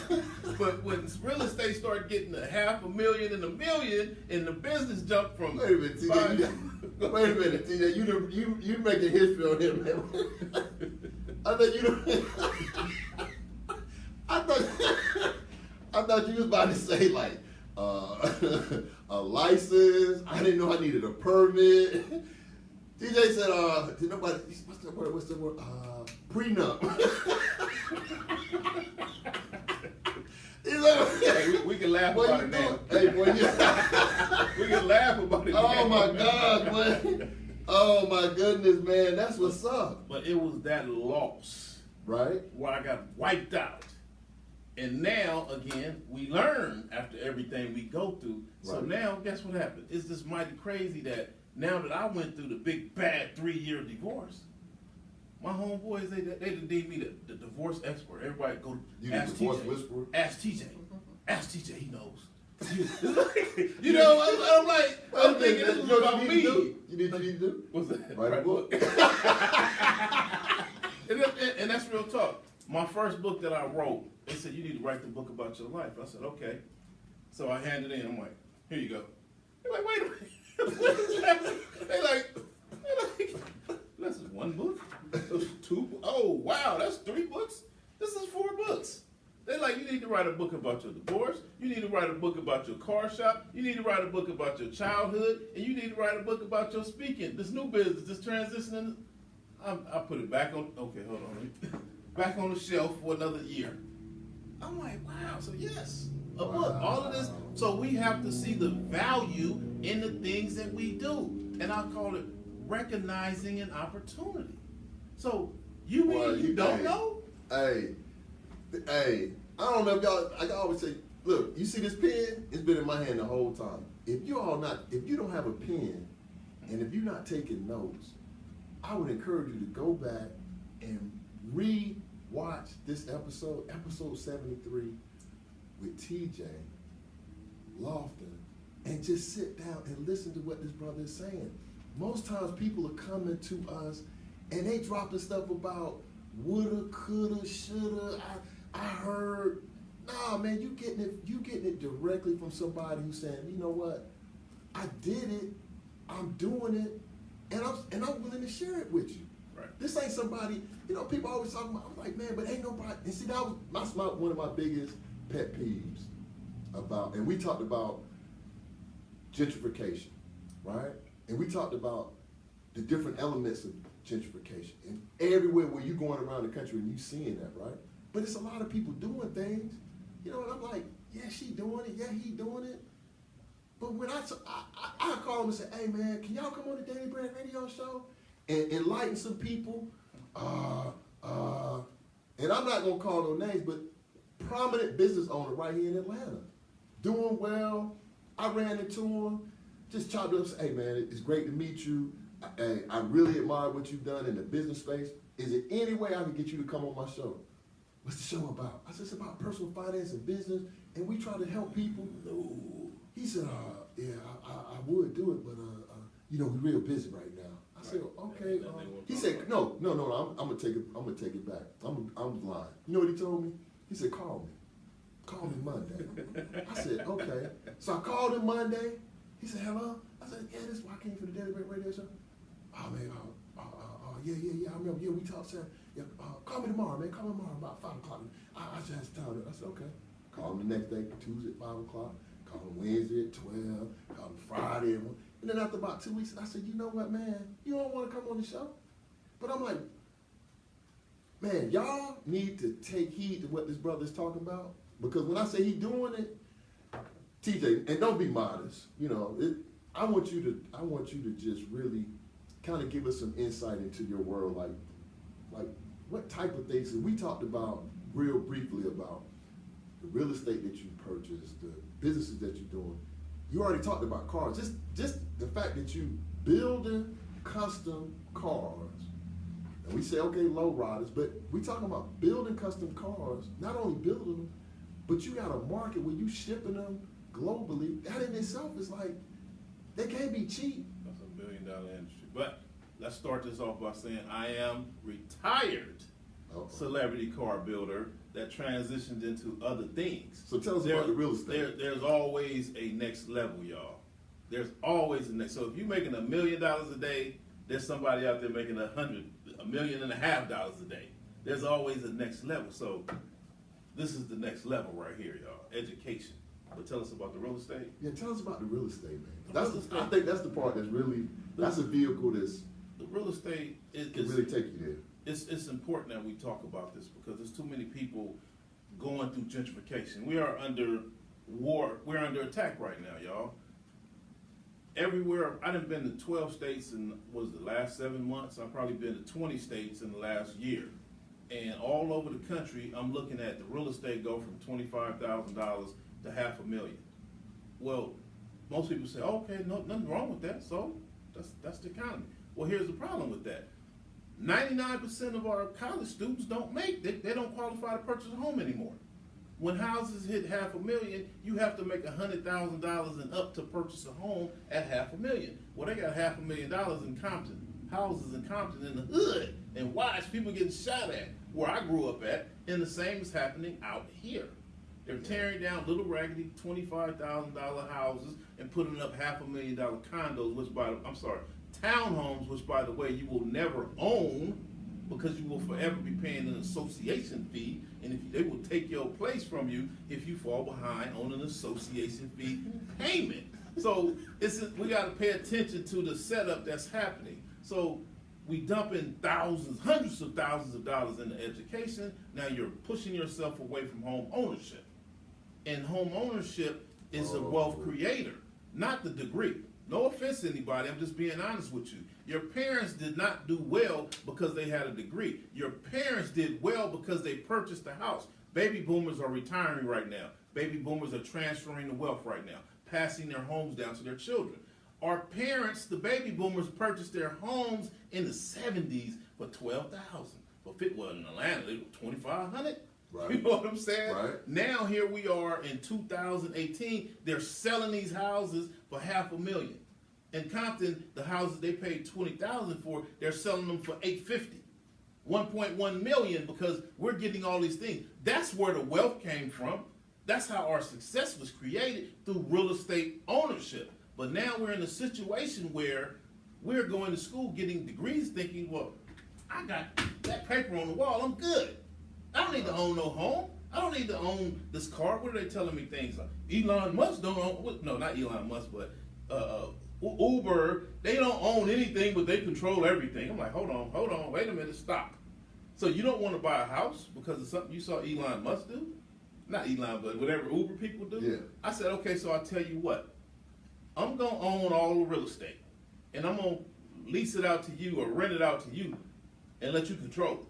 But when real estate started getting to $500,000 and $1 million, and the business jumped from Wait a minute, TJ. Wait a minute, TJ. You making history on him, man. I thought you. I thought you was about to say like a license. I didn't know I needed a permit. TJ said, did nobody? What's the word? Prenup. Hey, we can laugh about it now. Hey, boy, We can laugh about it now. oh my God, boy. Oh my goodness, man. That's what's up. But it was that loss Right? where I got wiped out. And now, again, we learn after everything we go through. So Right. now, guess what happened? It's just mighty crazy that now that I went through the big, bad 3-year divorce, my homeboys, they done deemed me the divorce expert. Everybody go You the ask divorce TJ. whisperer? Ask TJ. Ask TJ, he knows. You know, I'm like, I'm thinking this was about me. You need to do? What's that? Write a book. And that's real talk. My first book that I wrote, they said, you need to write the book about your life. I said, okay. So I handed it in. I'm like, here you go. They're like, wait a minute. What is that? They like, Oh, wow, that's 3 books? This is 4 books. They like, you need to write a book about your divorce, you need to write a book about your car shop, you need to write a book about your childhood, and you need to write a book about your speaking, this new business, this transition. I put it back on, okay, hold on, back on the shelf for another year. I'm like, wow, so yes, a book, all of this. So we have to see the value in the things that we do. And I call it recognizing an opportunity. So you mean Well, you don't hey, know? Hey, I don't know if y'all, I always say, look, you see this pen? It's been in my hand the whole time. If you don't have a pen, and if you're not taking notes, I would encourage you to go back and re-watch this episode 73 with TJ Lofton, and just sit down and listen to what this brother is saying. Most times people are coming to us and they drop the stuff about woulda, coulda, shoulda, I heard. Nah, man, you getting it directly from somebody who's saying, you know what, I did it, I'm doing it, and I'm willing to share it with you. Right. This ain't somebody, people always talking about, I'm like, man, but ain't nobody, and see, that's one of my biggest pet peeves about, and we talked about gentrification, right? And we talked about the different elements of gentrification. And everywhere where you're going around the country and you seeing that, right? But it's a lot of people doing things, and I'm like, yeah, she doing it, yeah, he doing it. But when I call them and say, hey man, can y'all come on the Daily Bread radio show and enlighten some people? And I'm not gonna call no names, but prominent business owner right here in Atlanta, doing well. I ran into him, just chopped it up, said, hey man, it's great to meet you. I really admire what you've done in the business space. Is there any way I can get you to come on my show? What's the show about? I said, it's about personal finance and business, and we try to help people. He said, yeah, I would do it, but we're real busy right now. I said, okay. He said, no, I'm gonna take it back. I'm lying. You know what he told me? He said, call me. Call me Monday. I said, okay. So I called him Monday. He said, hello? I said, yeah, this is why I came for the Daily Bread radio show. Oh man, yeah, I remember. Yeah, we talked, sir. Yeah, call me tomorrow, man. Call me tomorrow about 5 o'clock. I just told him. I said, okay. Call him the next day, Tuesday at 5 o'clock. Call him Wednesday at 12. Call him Friday at 1. And then after about 2 weeks, I said, you know what, man? You don't want to come on the show? But I'm like, man, y'all need to take heed to what this brother's talking about. Because when I say he doing it, TJ, and don't be modest, I want you to just really kind of give us some insight into your world, like what type of things. We talked about real briefly about the real estate that you purchased, the businesses that you're doing. You already talked about cars. Just the fact that you building custom cars, and we say okay, low riders, but we talking about building custom cars. Not only building them, but you got a market where you shipping them globally. That in itself is like, they can't be cheap. That's $1 billion industry. But let's start this off by saying I am retired celebrity car builder that transitioned into other things. So tell us about the real estate. There's always a next level, y'all. There's always a next. So if you're making $1 million a day, there's somebody out there making $1.5 million a day. There's always a next level. So this is the next level right here, y'all. Education. But tell us about the real estate. Yeah, tell us about the real estate, man. I think that's the part that's really, that's a vehicle the real estate is really take you there. It's important that we talk about this because there's too many people going through gentrification. We are under war. We're under attack right now, y'all. Everywhere, I done been to 12 states in, the last 7 months? I've probably been to 20 states in the last year. And all over the country, I'm looking at the real estate go from $25,000 to $500,000. Well, most people say, okay, nothing wrong with that. So that's the economy. Well, here's the problem with that. 99% of our college students don't they don't qualify to purchase a home anymore. When houses hit $500,000, you have to make $100,000 and up to purchase a home at $500,000. Well, they got $500,000 in Compton, houses in Compton in the hood, and watch people getting shot at where I grew up at, and the same is happening out here. They're tearing down little raggedy $25,000 houses and putting up $500,000 condos, townhomes, which by the way, you will never own because you will forever be paying an association fee, and if they will take your place from you if you fall behind on an association fee payment. So we got to pay attention to the setup that's happening. So we dumping thousands, hundreds of thousands of dollars into education. Now you're pushing yourself away from home ownership. And home ownership is a wealth creator, not the degree. No offense to anybody, I'm just being honest with you. Your parents did not do well because they had a degree. Your parents did well because they purchased a house. Baby boomers are retiring right now. Baby boomers are transferring the wealth right now, passing their homes down to their children. Our parents, the baby boomers, purchased their homes in the 70s for $12,000. But if it was in Atlanta, they were $2,500. Right. You know what I'm saying? Right. Now here we are in 2018. They're selling these houses for $500,000. In Compton, the houses they paid $20,000 for, they're selling them for $850,000, $1.1 million, because we're getting all these things. That's where the wealth came from. That's how our success was created, through real estate ownership. But now we're in a situation where we're going to school getting degrees, thinking, well, I got that paper on the wall, I'm good. I don't need to own no home. I don't need to own this car. What are they telling me things like? Elon Musk don't own, no, not Elon Musk, but Uber, they don't own anything, but they control everything. I'm like, hold on, wait a minute, stop. So you don't want to buy a house because of something you saw Elon Musk do? Not Elon, but whatever Uber people do? Yeah. I said, okay, so I'll tell you what. I'm going to own all the real estate, and I'm going to lease it out to you or rent it out to you and let you control it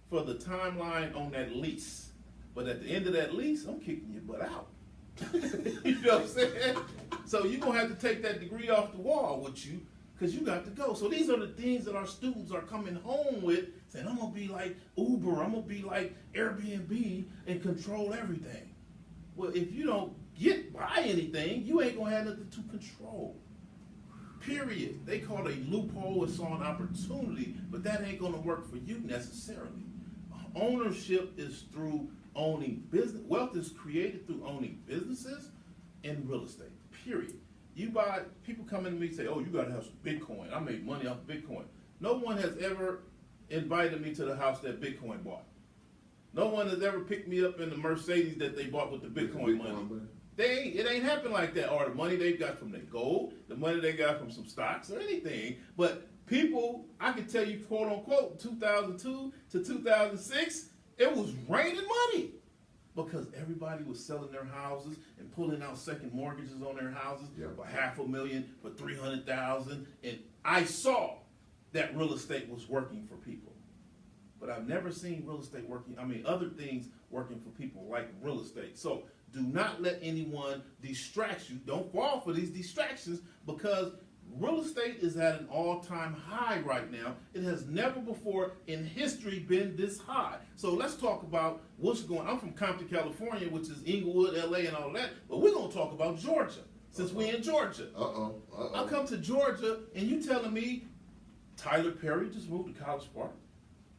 for the timeline on that lease. But at the end of that lease, I'm kicking your butt out. You know what I'm saying? So you're going to have to take that degree off the wall with you, because you got to go. So these are the things that our students are coming home with, saying, I'm going to be like Uber, I'm going to be like Airbnb and control everything. Well, if you don't buy anything, you ain't going to have nothing to control. Period. They call it a loophole, it's an opportunity, but that ain't going to work for you necessarily. Ownership is through owning business. Wealth is created through owning businesses and real estate. Period. People come in to me and say, oh, you got to have some Bitcoin. I make money off Bitcoin. No one has ever invited me to the house that Bitcoin bought. No one has ever picked me up in the Mercedes that they bought with the Bitcoin money. It ain't happened like that. Or the money they got from their gold, the money they got from some stocks or anything. But people, I can tell you, quote unquote, 2002 to 2006, it was raining money, because everybody was selling their houses and pulling out second mortgages on their houses for $500,000, for $300,000. And I saw that real estate was working for people. But I've never seen real estate other things working for people like real estate. So do not let anyone distract you. Don't fall for these distractions, because real estate is at an all-time high right now. It has never before in history been this high. So let's talk about what's going on. I'm from Compton, California, which is Inglewood, LA, and all that. But we're going to talk about Georgia, since we're in Georgia. I come to Georgia, and you telling me Tyler Perry just moved to College Park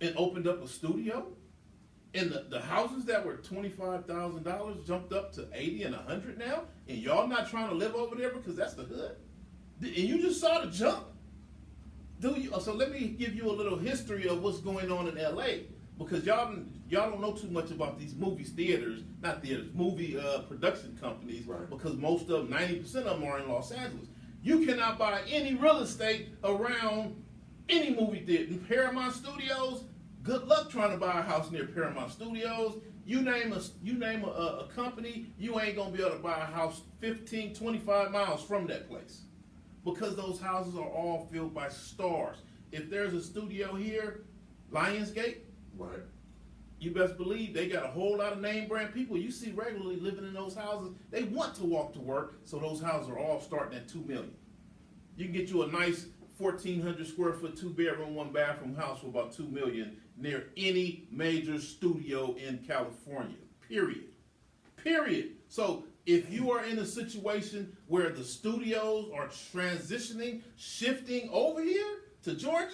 and opened up a studio? And the houses that were $25,000 jumped up to $80 and $100 now? And y'all not trying to live over there because that's the hood? And you just saw the jump. So let me give you a little history of what's going on in LA, because y'all don't know too much about these movie production companies, right? Because most of them, 90% of them, are in Los Angeles. You cannot buy any real estate around any movie theater. Paramount Studios, good luck trying to buy a house near Paramount Studios. You name a company, you ain't gonna be able to buy a house 15, 25 miles from that place, because those houses are all filled by stars. If there's a studio here, Lionsgate, right, you best believe they got a whole lot of name brand people you see regularly living in those houses. They want to walk to work, so those houses are all starting at $2 million. You can get you a nice 1,400 square foot, 2-bedroom, 1-bathroom house for about $2 million near any major studio in California. Period. So if you are in a situation where the studios are transitioning, shifting over here to Georgia,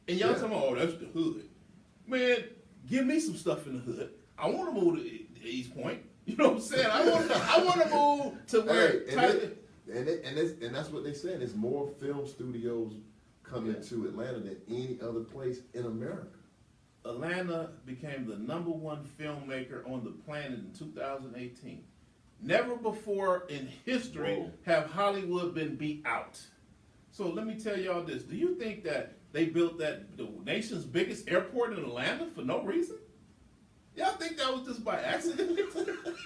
and y'all talking about, oh, that's the hood. Man, give me some stuff in the hood. I want to move to East Point. You know what I'm saying? I want to move to where... And that's what they said. It's more film studios coming to Atlanta than any other place in America. Atlanta became the #1 filmmaker on the planet in 2018. Never before in history Whoa. have Hollywood been beat out. So let me tell y'all this. Do you think that they built the nation's biggest airport in Atlanta for no reason? Y'all think that was just by accident?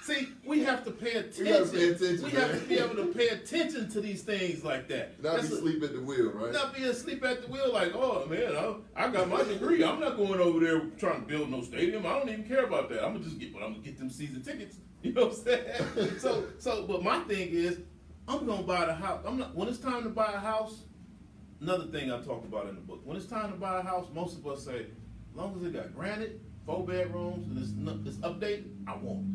See, we have to pay attention. We gotta pay attention, We have man. to be able to pay attention to these things like that. Not be That's a- sleep at the wheel, right? Not being asleep at the wheel like, oh man, I got my degree. I'm not going over there trying to build no stadium. I don't even care about that. I'm gonna get them season tickets. You know what I'm saying? But my thing is, I'm gonna buy the house. When it's time to buy a house. Another thing I talk about in the book. When it's time to buy a house, most of us say, as long as it got granite, 4 bedrooms, and it's updated, I want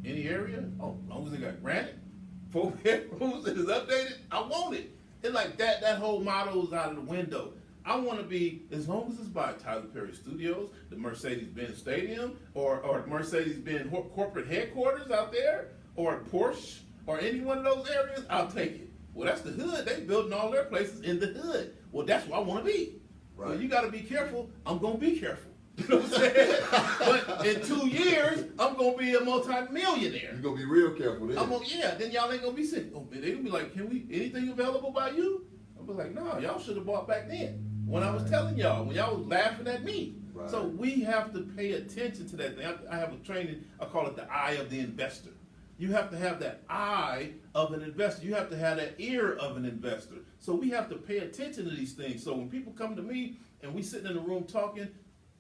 it. Any area? Oh, as long as it got granite, 4 bedrooms, and it's updated, I want it. It's like that whole motto is out of the window. I want to be, as long as it's by Tyler Perry Studios, the Mercedes-Benz Stadium, or Mercedes-Benz corporate headquarters out there, or Porsche, or any one of those areas, I'll take it. Well, that's the hood. They building all their places in the hood. Well, that's where I want to be. Right. Well, you got to be careful. I'm going to be careful. You know what I'm saying? But in 2 years, I'm going to be a multi-millionaire. You're gonna be real careful then. Then y'all ain't going to be sick. Oh, man, they going to be like, anything available by you? I'm be like, no, y'all should have bought back then. When I was telling y'all, when y'all was laughing at me. Right. So we have to pay attention to that thing. I have a training, I call it the eye of the investor. You have to have that eye of an investor. You have to have that ear of an investor. So we have to pay attention to these things. So when people come to me and we sitting in the room talking,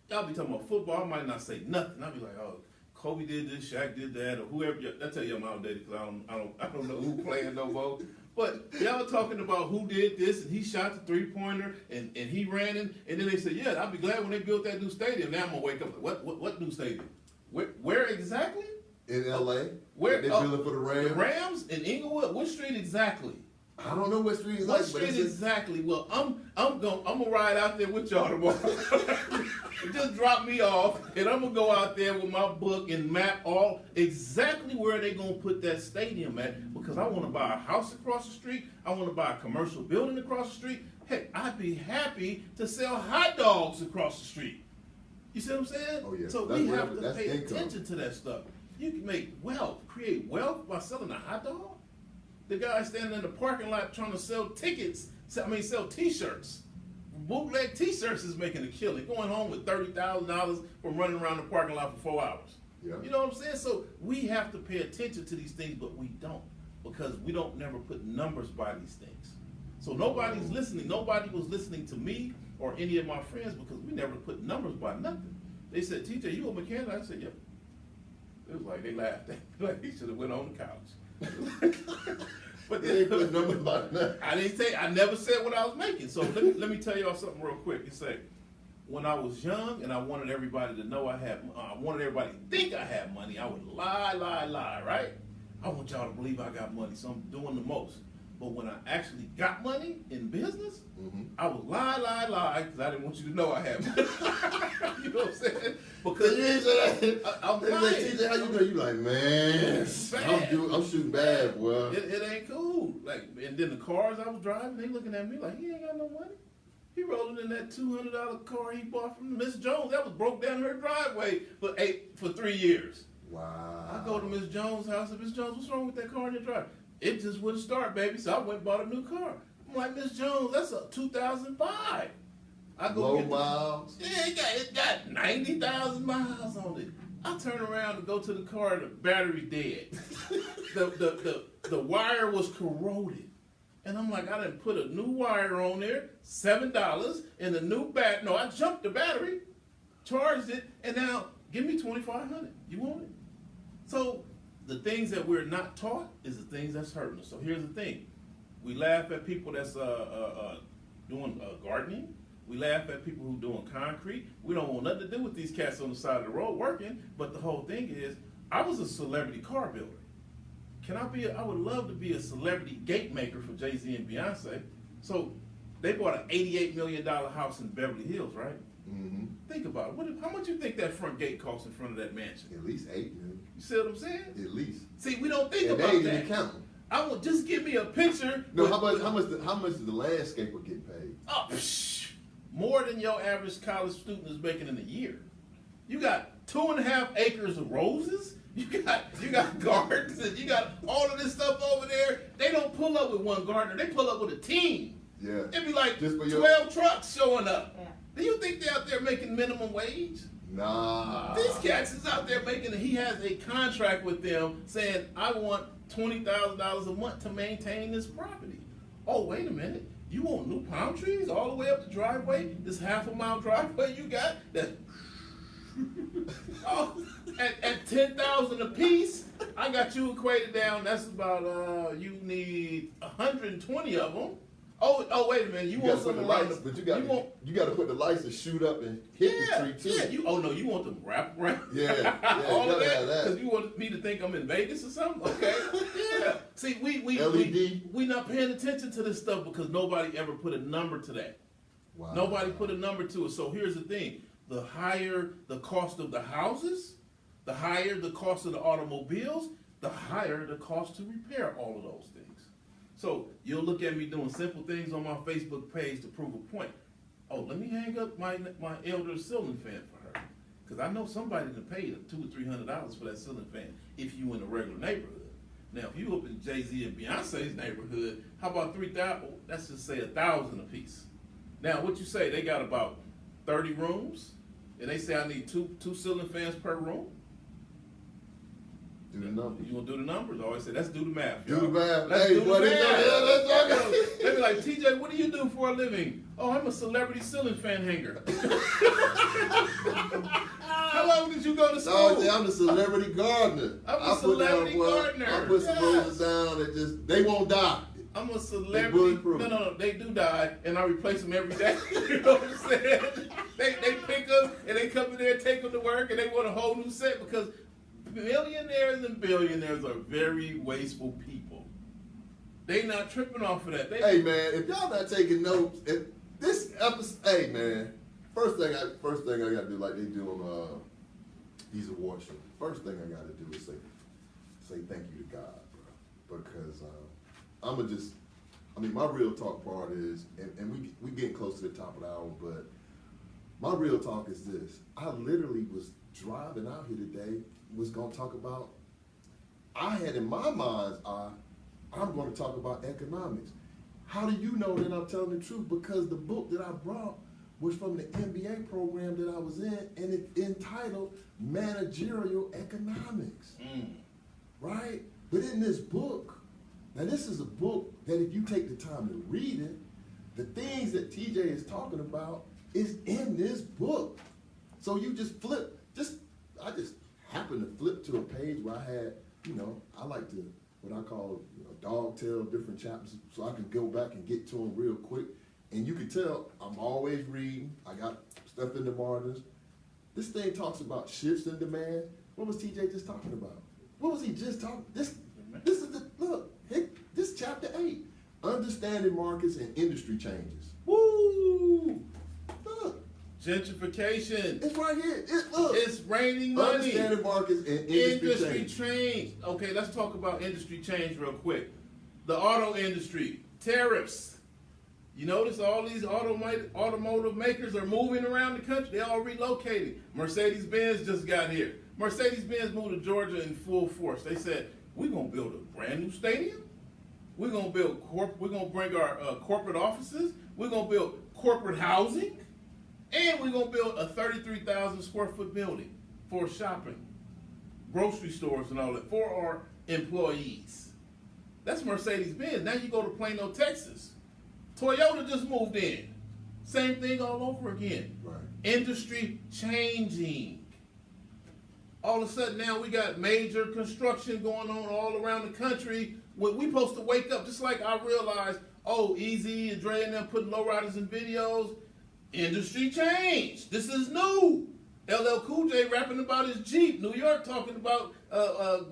y'all be talking about football. I might not say nothing. I'll be like, oh, Kobe did this, Shaq did that, or whoever. I tell you I'm outdated because I don't know who playing no more. But y'all talking about who did this and he shot the 3-pointer and he ran in, and then they said, yeah, I'll be glad when they built that new stadium. Now I'm gonna wake up. What new stadium? Where exactly? In LA, Where they building for the Rams. The Rams in Inglewood. What street exactly? I don't know what street is What like, but street it's just, exactly? Well, I'm gonna ride out there with y'all tomorrow. Just drop me off, and I'm gonna go out there with my book and map all exactly where they gonna put that stadium at. Because I want to buy a house across the street. I want to buy a commercial building across the street. Heck, I'd be happy to sell hot dogs across the street. You see what I'm saying? Oh, yeah. So That's we where- have to that's pay income. attention to that stuff. You can make wealth, create wealth by selling a hot dog. The guy standing in the parking lot trying to sell tickets, sell T-shirts. Bootleg T-shirts is making a killing, going home with $30,000 from running around the parking lot for 4 hours. Yeah. You know what I'm saying? So we have to pay attention to these things, but we don't, because we don't never put numbers by these things. So nobody's listening. Nobody was listening to me or any of my friends because we never put numbers by nothing. They said, TJ, you a mechanic? I said, yep. It was like they laughed at me, like he should have went on the couch. But they ain't put numbers by nothing. I never said what I was making. So let me tell y'all something real quick. You say, when I was young and I wanted everybody to know I wanted everybody to think I had money, I would lie, right? I want y'all to believe I got money, so I'm doing the most. But when I actually got money in business, I would lie, because I didn't want you to know I had money. You know what I'm saying? Because You ain't say that. I'm They lying. say, TJ, how you know? You like, man, It's bad. I'm shooting bad, boy. It ain't cool. Like, and then the cars I was driving, they looking at me like, he ain't got no money. He rolling in that $200 car he bought from Miss Jones. That was broke down her driveway for 3 years. Wow. I go to Miss Jones' house and Miss Jones, what's wrong with that car in your driveway? It just wouldn't start, baby. So I went and bought a new car. I'm like, Miss Jones, that's a 2005. I go Low get miles. Yeah, it got 90,000 miles on it. I turn around and go to the car, the battery's dead. the wire was corroded. And I'm like, I didn't put a new wire on there, $7, and a new No, I jumped the battery, charged it, and now give me $2,500. You want it? So the things that we're not taught is the things that's hurting us. So here's the thing. We laugh at people that's doing gardening. We laugh at people who doing concrete. We don't want nothing to do with these cats on the side of the road working. But the whole thing is, I was a celebrity car builder. I would love to be a celebrity gate maker for Jay-Z and Beyonce. So they bought an $88 million house in Beverly Hills, right? Mm-hmm. Think about it. How much you think that front gate costs in front of that mansion? At least 8 million. You see what I'm saying? At least. See, we don't think And they about ain't that. even counting. I will just give me a picture. No, with- how much does the landscaper get paid? Oh, psh, more than your average college student is making in a year. You got 2.5 acres of roses. You got gardens, and you got all of this stuff over there. They don't pull up with one gardener. They pull up with a team. Yeah. It'd be like Just for your- 12 trucks showing up. Yeah. Do you think they're out there making minimum wage? Nah. These cats is out there making. He has a contract with them saying, "I want $20,000 a month to maintain this property." Oh, wait a minute. You want new palm trees all the way up the driveway? This half-a-mile driveway you got that. Oh, at 10,000 a piece, I got you equated down. That's about you need 120 of them. Oh, wait a minute. You You want gotta put the something lights, like but want, you gotta put the lights to shoot up and hit the tree too. yeah. You want them wrap around? Yeah, all you of gotta that have that. because you want me to think I'm in Vegas or something. Okay, yeah. See, we LED. we not paying attention to this stuff because nobody ever put a number to that. Wow. Nobody put a number to it. So here's the thing: the higher the cost of the houses, the higher the cost of the automobiles, the higher the cost to repair all of those things. So you'll look at me doing simple things on my Facebook page to prove a point. Oh, let me hang up my elder ceiling fan for her, because I know somebody that paid $200 or $300 for that ceiling fan if you in a regular neighborhood. Now, if you up in Jay-Z and Beyonce's neighborhood, how about 3,000? Let's just say 1,000 a piece. Now, what you say? They got about 30 rooms, and they say I need two ceiling fans per room. Do the numbers. You gonna do the numbers? I always say, let's do the math. Do y'all. the math. Let's Hey, do the buddy, math. let's talk. They be like, TJ, what do you do for a living? Oh, I'm a celebrity ceiling fan hanger. How long did you go to school? No, I'm the celebrity gardener. I'm a I put celebrity down, well, gardener. I put some Yeah. roses down and just they won't die. I'm a They celebrity. bulletproof. No, they do die, and I replace them every day. You know what I'm saying? They pick them, and they come in there and take them to work, and they want a whole new set because millionaires and billionaires are very wasteful people. They not tripping off of that. They, Hey man, if y'all not taking notes, if this episode, hey man, first thing I gotta do like they do on these award shows. First thing I gotta do is say thank you to God, bro, because my real talk part is, and we getting close to the top of the hour, but my real talk is this. I literally was driving out here today, was gonna talk about, I had in my mind's eye, I'm gonna talk about economics. How do you know that I'm telling the truth? Because the book that I brought was from the MBA program that I was in, and it's entitled Managerial Economics, right? But in this book, now this is a book that if you take the time to read it, the things that TJ is talking about is in this book. So you just flip, I just happened to flip to a page where I had, I like to, what I call, dog tail different chapters, so I can go back and get to them real quick. And you can tell I'm always reading. I got stuff in the margins. This thing talks about shifts in demand. What was TJ just talking about? What was he just talking? This is this is chapter 8. Understanding markets and industry changes. woo! Look, Gentrification. it's right here. It's raining money. Understanding markets and industry changes. change. Okay, let's talk about industry change real quick. The auto industry, tariffs. You notice all these automotive makers are moving around the country. They're all relocating. Mercedes-Benz just got here. Mercedes-Benz moved to Georgia in full force. They said, we're going to build a brand new stadium. We're going to bring our corporate offices. We're going to build corporate housing. And we're going to build a 33,000 square foot building for shopping, grocery stores and all that for our employees. That's Mercedes-Benz. Now you go to Plano, Texas. Toyota just moved in. Same thing all over again. Right. Industry changing. All of a sudden now we got major construction going on all around the country. When we supposed to wake up, just like I realized, Easy and Dre and them putting lowriders in videos. Industry change. This is new. LL Cool J rapping about his Jeep. New York talking about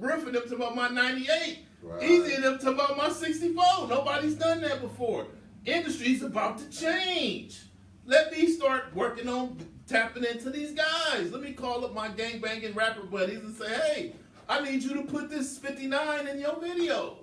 Griffin them talking about my 98. Right. Easy and them talking about my 64. Nobody's done that before. Industry's about to change. Let me start working on tapping into these guys. Let me call up my gangbanging rapper buddies and say, hey, I need you to put this 59 in your video.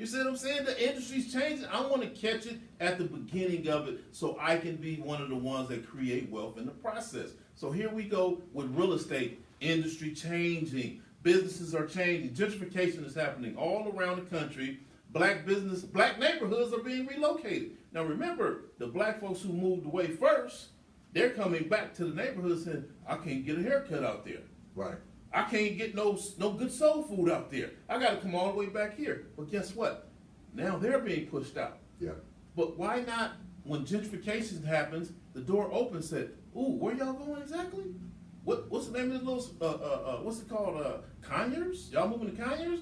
You see what I'm saying? The industry's changing. I want to catch it at the beginning of it so I can be one of the ones that create wealth in the process. So here we go with real estate, industry changing. Businesses are changing. Gentrification is happening all around the country. Black neighborhoods are being relocated. Now remember, the black folks who moved away first, they're coming back to the neighborhood saying, I can't get a haircut out there. Right. I can't get no good soul food out there. I got to come all the way back here. But guess what? Now they're being pushed out. Yeah. But why not, when gentrification happens, the door opens, said, ooh, where y'all going exactly? What's the name of the little, what's it called, Conyers? Y'all moving to Conyers?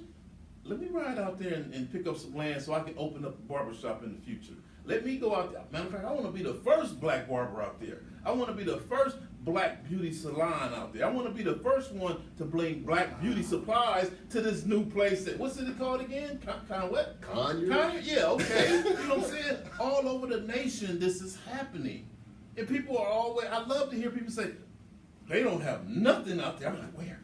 Let me ride out there and pick up some land so I can open up a barbershop in the future. Let me go out there. Matter of fact, I want to be the first black barber out there. I want to be the first black beauty salon out there. I want to be the first one to bring black beauty supplies to this new place. What's it called again? What? Conyers? Conyers? Yeah, okay. You know what I'm saying? All over the nation, this is happening. And people are always, I love to hear people say, they don't have nothing out there. I'm like, where?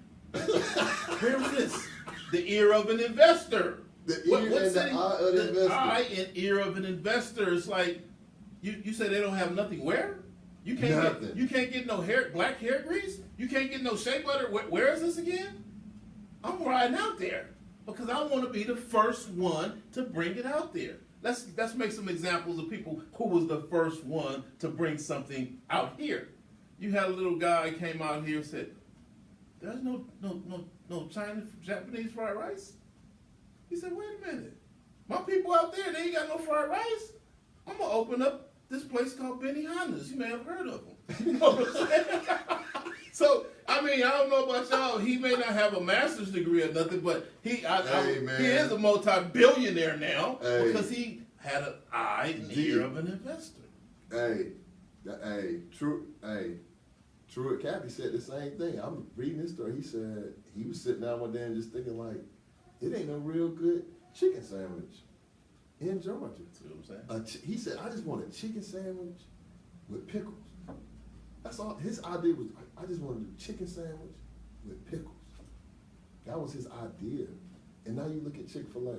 Where is this? The ear of an investor. The ear and the eye of the investor. Eye and ear of an investor. It's like, you say they don't have nothing where? You can't get no black hair grease? You can't get no shea butter? Where is this again? I'm riding out there because I want to be the first one to bring it out there. Let's make some examples of people who was the first one to bring something out here. You had a little guy came out here and said, there's no Chinese, Japanese fried rice? He said, wait a minute. My people out there, they ain't got no fried rice. I'm going to open up this place called Benihana's. You may have heard of them. You know what I'm saying? So, I mean, I don't know about y'all. He may not have a master's degree or nothing, but he is a multi-billionaire now because he had an eye and ear of an investor. Truett Cathy said the same thing. I'm reading this story. He said he was sitting down one day and just thinking like, it ain't no real good chicken sandwich in Georgia. See what I'm saying? He said, I just want a chicken sandwich with pickles. That's all. His idea was, I just want to do chicken sandwich with pickles. That was his idea. And now you look at Chick-fil-A.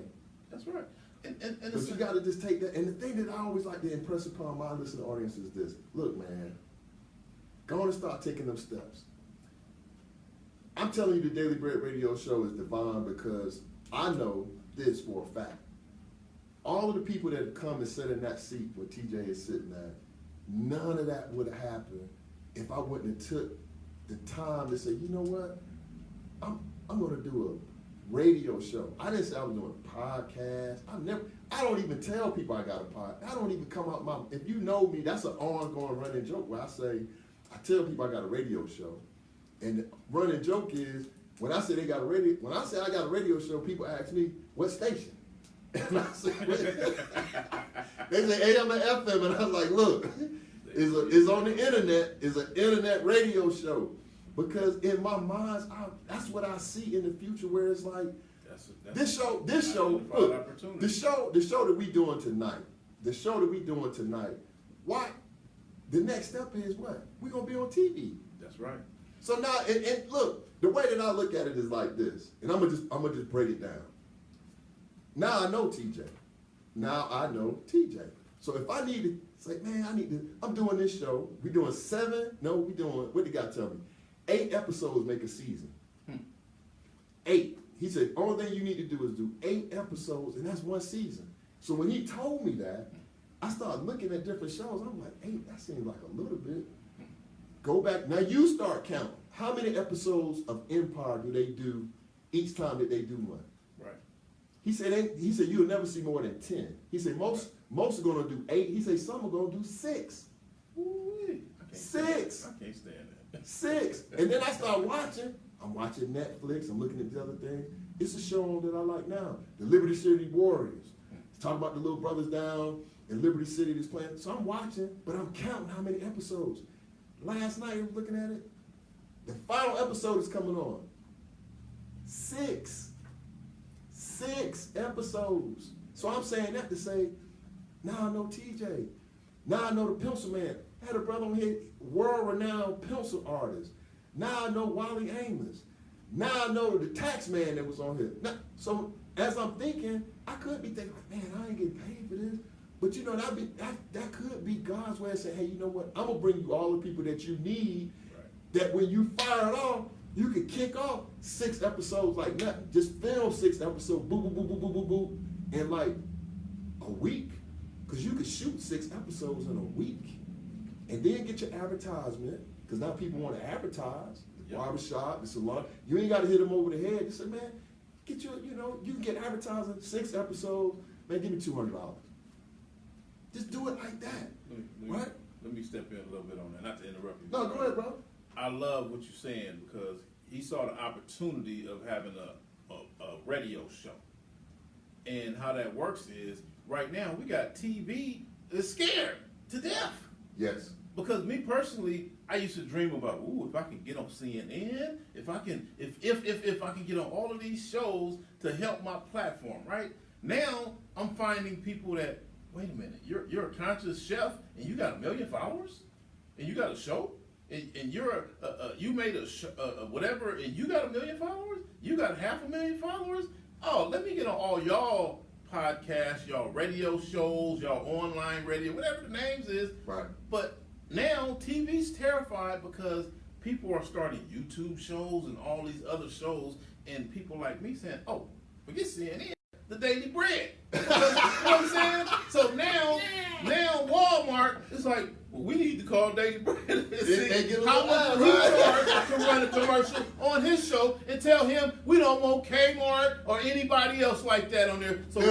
That's right. And but you got to just take that. And the thing that I always like to impress upon my listening audience is this. Look, man, go on and start taking them steps. I'm telling you the Daily Bread Radio Show is divine because I know this for a fact. All of the people that have come and sat in that seat where TJ is sitting at, none of that would have happened if I wouldn't have took the time to say, you know what, I'm going to do a radio show. I didn't say I was doing a podcast. I don't even tell people I got a podcast. I don't even come out if you know me, that's an ongoing running joke where I tell people I got a radio show. And the running joke is, when I say I got a radio show, people ask me, what station? And I say, they say AM and FM, and I was like, look, it's on the internet, it's an internet radio show. Because in my mind, that's what I see in the future, where it's like, the show that we doing tonight, what? The next step is what? We're gonna be on TV. That's right. So now, and look, the way that I look at it is like this, and I'm gonna just break it down. Now I know TJ. Now I know TJ. So if I need to say, man, I'm doing this show. We doing 7? No, we doing, what the guy tell me? 8 episodes make a season. 8. He said, only thing you need to do is do 8 episodes, and that's one season. So when he told me that, I started looking at different shows. I'm like, 8, that seems like a little bit. Go back, now you start counting. How many episodes of Empire do they do each time that they do one? Right. He said you'll never see more than 10. He said most are gonna do 8. He said some are gonna do 6. Ooh-wee. 6. I can't stand that. 6. And then I start watching. I'm watching Netflix. I'm looking at the other things. It's a show that I like now. The Liberty City Warriors. Talk about the little brothers down in Liberty City that's playing. So I'm watching, but I'm counting how many episodes. Last night I was looking at it. The final episode is coming on. 6 episodes. So I'm saying that to say, now I know TJ. Now I know the Pencil Man. I had a brother on here, world-renowned pencil artist. Now I know Wally Amos. Now I know the tax man that was on here. Now, so as I'm thinking, I could be thinking, man, I ain't getting paid for this. But you know, that could be God's way of saying, hey, you know what? I'm gonna bring you all the people that you need. Right. That when you fire it off, you can kick off 6 episodes like nothing. Just film 6 episodes, boop, boop, boop, boop, boop, boop, boop, in like a week. Because you could shoot 6 episodes in a week. And then get your advertisement. Because now people want to advertise. The barbershop, the salon. You ain't got to hit them over the head. Just say, man, get your, you know, you can get advertising 6 episodes. Man, give me $200. Just do it like that. Right? Let me step in a little bit on that, not to interrupt you. No, go ahead, bro. I love what you're saying because he saw the opportunity of having a radio show. And how that works is, right now, we got TV that's scared to death. Yes. Because me personally, I used to dream about, ooh, if I can get on CNN, if I can get on all of these shows to help my platform, right? Now, I'm finding people that, wait a minute, you're a conscious chef and you got 1 million followers and you got a show and you're you made a whatever and you got 1 million followers, you got 500,000 followers. Oh, let me get on all y'all podcasts, y'all radio shows, y'all online radio, whatever the names is. Right. But now TV's terrified because people are starting YouTube shows and all these other shows, and people like me saying, "Oh, forget CNN, the Daily Bread." You know what I'm saying? So now Walmart is like, well, we need to call Daily Bread and see They get a how little much he mad, charge to run a commercial on his show and tell him we don't want Kmart or anybody else like that on there. So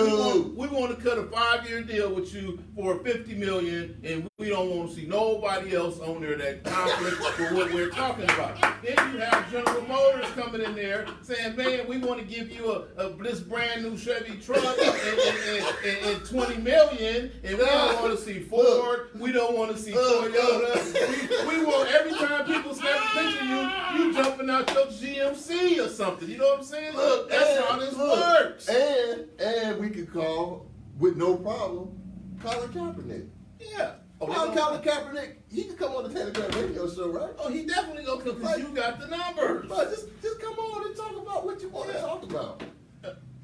we want to cut a 5-year deal with you for $50 million, and we don't want to see nobody else on there that conflicts with what we're talking about. Then you have General Motors coming in there saying, man, we want to give you this brand new Chevy truck and $20 million, and we don't want to see Ford, we don't want to see Toyota. We want, every time people snap a picture of you jumping out your GMC or something. You know what I'm saying? Look, that's how this works. And we could call, with no problem, Colin Kaepernick. Yeah. Colin Kaepernick, he can come on the Telegram radio show, right? Oh, he definitely gonna come because you got the numbers. But just come on and talk about what you want to talk about.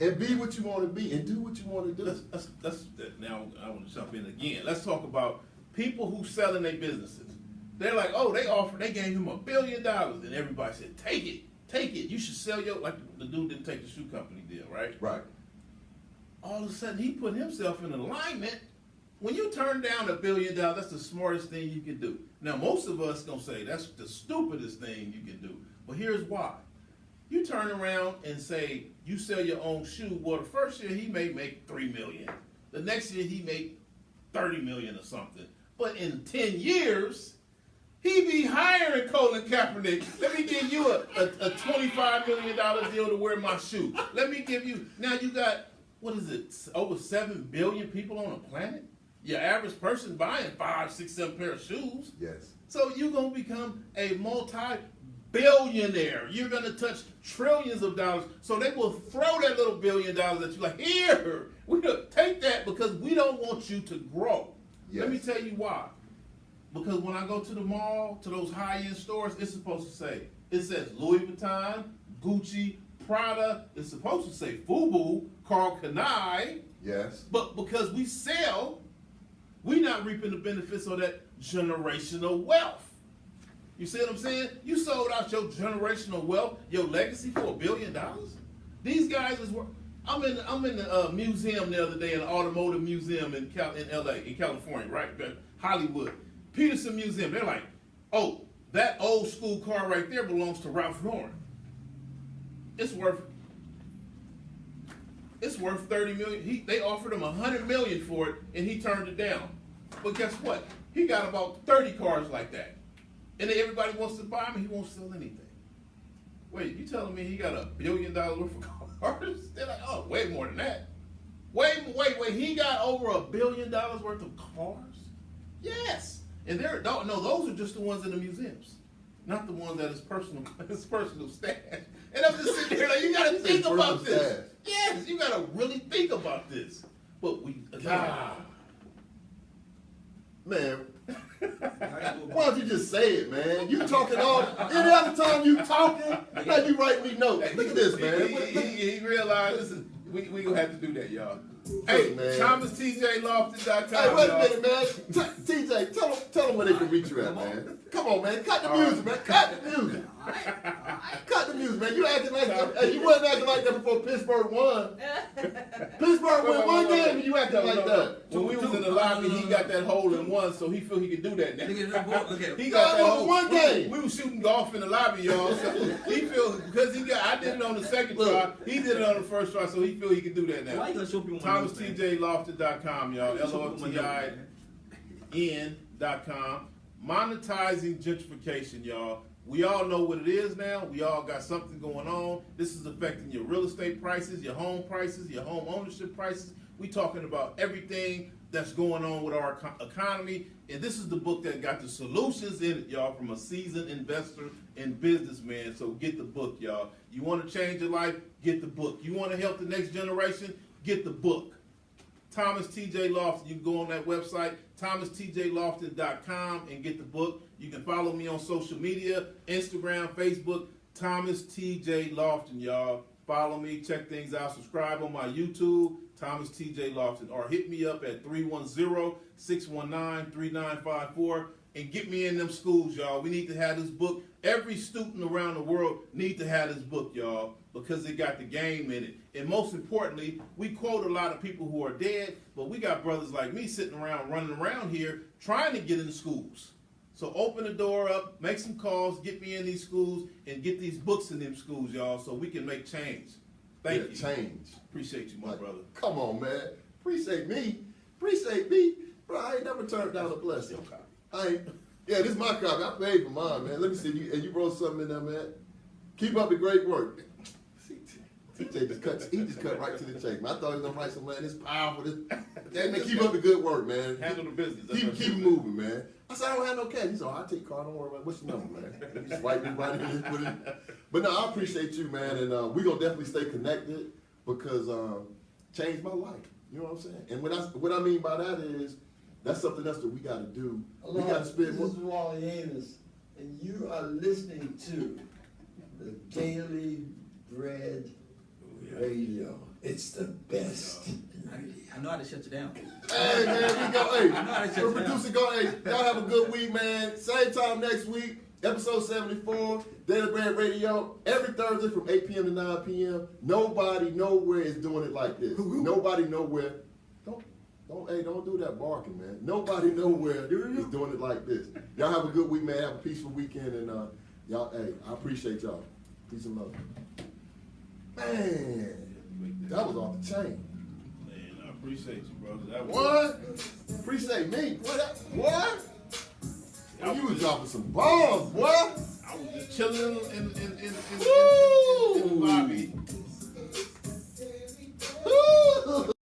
And be what you want to be and do what you want to do. Now I want to jump in again. Let's talk about people who selling their businesses. They're like, oh, they gave him $1 billion, and everybody said, take it. You should sell like the dude didn't take the shoe company deal, right? Right. All of a sudden, he put himself in alignment. When you turn down $1 billion, that's the smartest thing you can do. Now, most of us gonna say that's the stupidest thing you can do, but here's why. You turn around and say you sell your own shoe. Well, the first year he may make $3 million. The next year he make $30 million or something. But in 10 years, he be hiring Colin Kaepernick. Let me give you a $25 million deal to wear my shoe. Let me give you, now you got, what is it, over 7 billion people on the planet? Your average person buying 5, 6, 7 pair of shoes. Yes. So you're going to become a multi-billionaire. You're going to touch trillions of dollars. So they will throw that little $1 billion at you like, here, we take that because we don't want you to grow. Yes. Let me tell you why. Because when I go to the mall, to those high-end stores, it's supposed to say, it says Louis Vuitton, Gucci, Prada. It's supposed to say FUBU, Carl Kanai. Yes. But because we sell, we're not reaping the benefits of that generational wealth. You see what I'm saying? You sold out your generational wealth, your legacy for $1 billion. These guys is worth. I'm in the museum the other day, an automotive museum in LA, in California, right? Hollywood. Peterson Museum. They're like, oh, that old school car right there belongs to Ralph Lauren. It's worth $30 million. They offered him $100 million for it, and he turned it down. But guess what? He got about 30 cars like that, and then everybody wants to buy him, and he won't sell anything. Wait, you telling me he got $1 billion worth of cars? They're like, oh, way more than that. Wait. He got over $1 billion worth of cars? Yes. And those are just the ones in the museums, not the ones that his personal stash. And I'm just sitting there like, you got to think about this. Stash. Yes, you got to really think about this. But man, why don't you just say it, man? You talking all, any other time you talking, now you write me notes. Look at this, man. He realized, listen, We gonna have to do that, y'all. Hey, Hey, man. ThomasTJLofton.com. Hey, wait a y'all. minute, man. TJ, tell them where they can reach you at, man. Come on, man. Cut the music, man. Cut the music. Cut the music, man. You acting like hey, you wasn't acting like that before Pittsburgh won. Pittsburgh won one game and you acting like that. When we was in the lobby, he got that hole in one, so he feel he can do that now. Look at the board, look at He it. got that That was hole. one game. We was shooting golf in the lobby, y'all. So he feel because I did it on the second try. He did it on the first try, so he feel he can do that Why now. you gonna show people my notes, man? ThomasTJLofton.com, y'all. LOFTIN.com. Monetizing gentrification, y'all. We all know what it is now. We all got something going on. This is affecting your real estate prices, your home ownership prices. We talking about everything that's going on with our economy. And this is the book that got the solutions in it, y'all, from a seasoned investor and businessman. So get the book, y'all. You want to change your life? Get the book. You want to help the next generation? Get the book. Thomas T.J. Lofton. You can go on that website, ThomasTJLofton.com, and get the book. You can follow me on social media, Instagram, Facebook, Thomas T.J. Lofton, y'all. Follow me, check things out, subscribe on my YouTube, Thomas T.J. Lofton, or hit me up at 310-619-3954 and get me in them schools, y'all. We need to have this book. Every student around the world need to have this book, y'all, because it got the game in it. And most importantly, we quote a lot of people who are dead, but we got brothers like me sitting around, running around here, trying to get into schools. So open the door up, make some calls, get me in these schools, and get these books in them schools, y'all, so we can make change. Thank you. Change. Appreciate you, my Like, brother. Come on, man. Appreciate me. Bro, I ain't never turned down a blessing. Yeah, this is my copy. I paid for mine, man. Let me see. You wrote something in there, man. Keep up the great work. TJ just cut right to the chase, man. I thought he was gonna write some, man. It's powerful. Man, keep up the good work, man. Handle the business. That's what Keep it moving, man. I said, I don't have no cash. He said, I'll take card. Don't worry about it. What's your number, man? He just write me right in. Put it. But no, I appreciate you, man. And we're going to definitely stay connected because changed my life. You know what I'm saying? And what I mean by that is that's something else that we got to do. We got to spend This is Wally Amos, and you are listening to the Daily Bread Radio. It's the best. I know how to shut you down. Hey, man, we go. Hey, I know how to shut the you down. producer go. Hey, y'all have a good week, man. Same time next week, episode 74, Daily Bread Radio, every Thursday from 8 p.m. to 9 p.m. Nobody nowhere is doing it like this. Nobody nowhere. Don't do that barking, man. Nobody nowhere is doing it like this. Y'all have a good week, man. Have a peaceful weekend, and y'all. Hey, I appreciate y'all. Peace and love. Man, that was off the chain. Man, I appreciate you, brother. That was What? Appreciate me. What? You was dropping some bombs, boy. I was just chilling in Woo!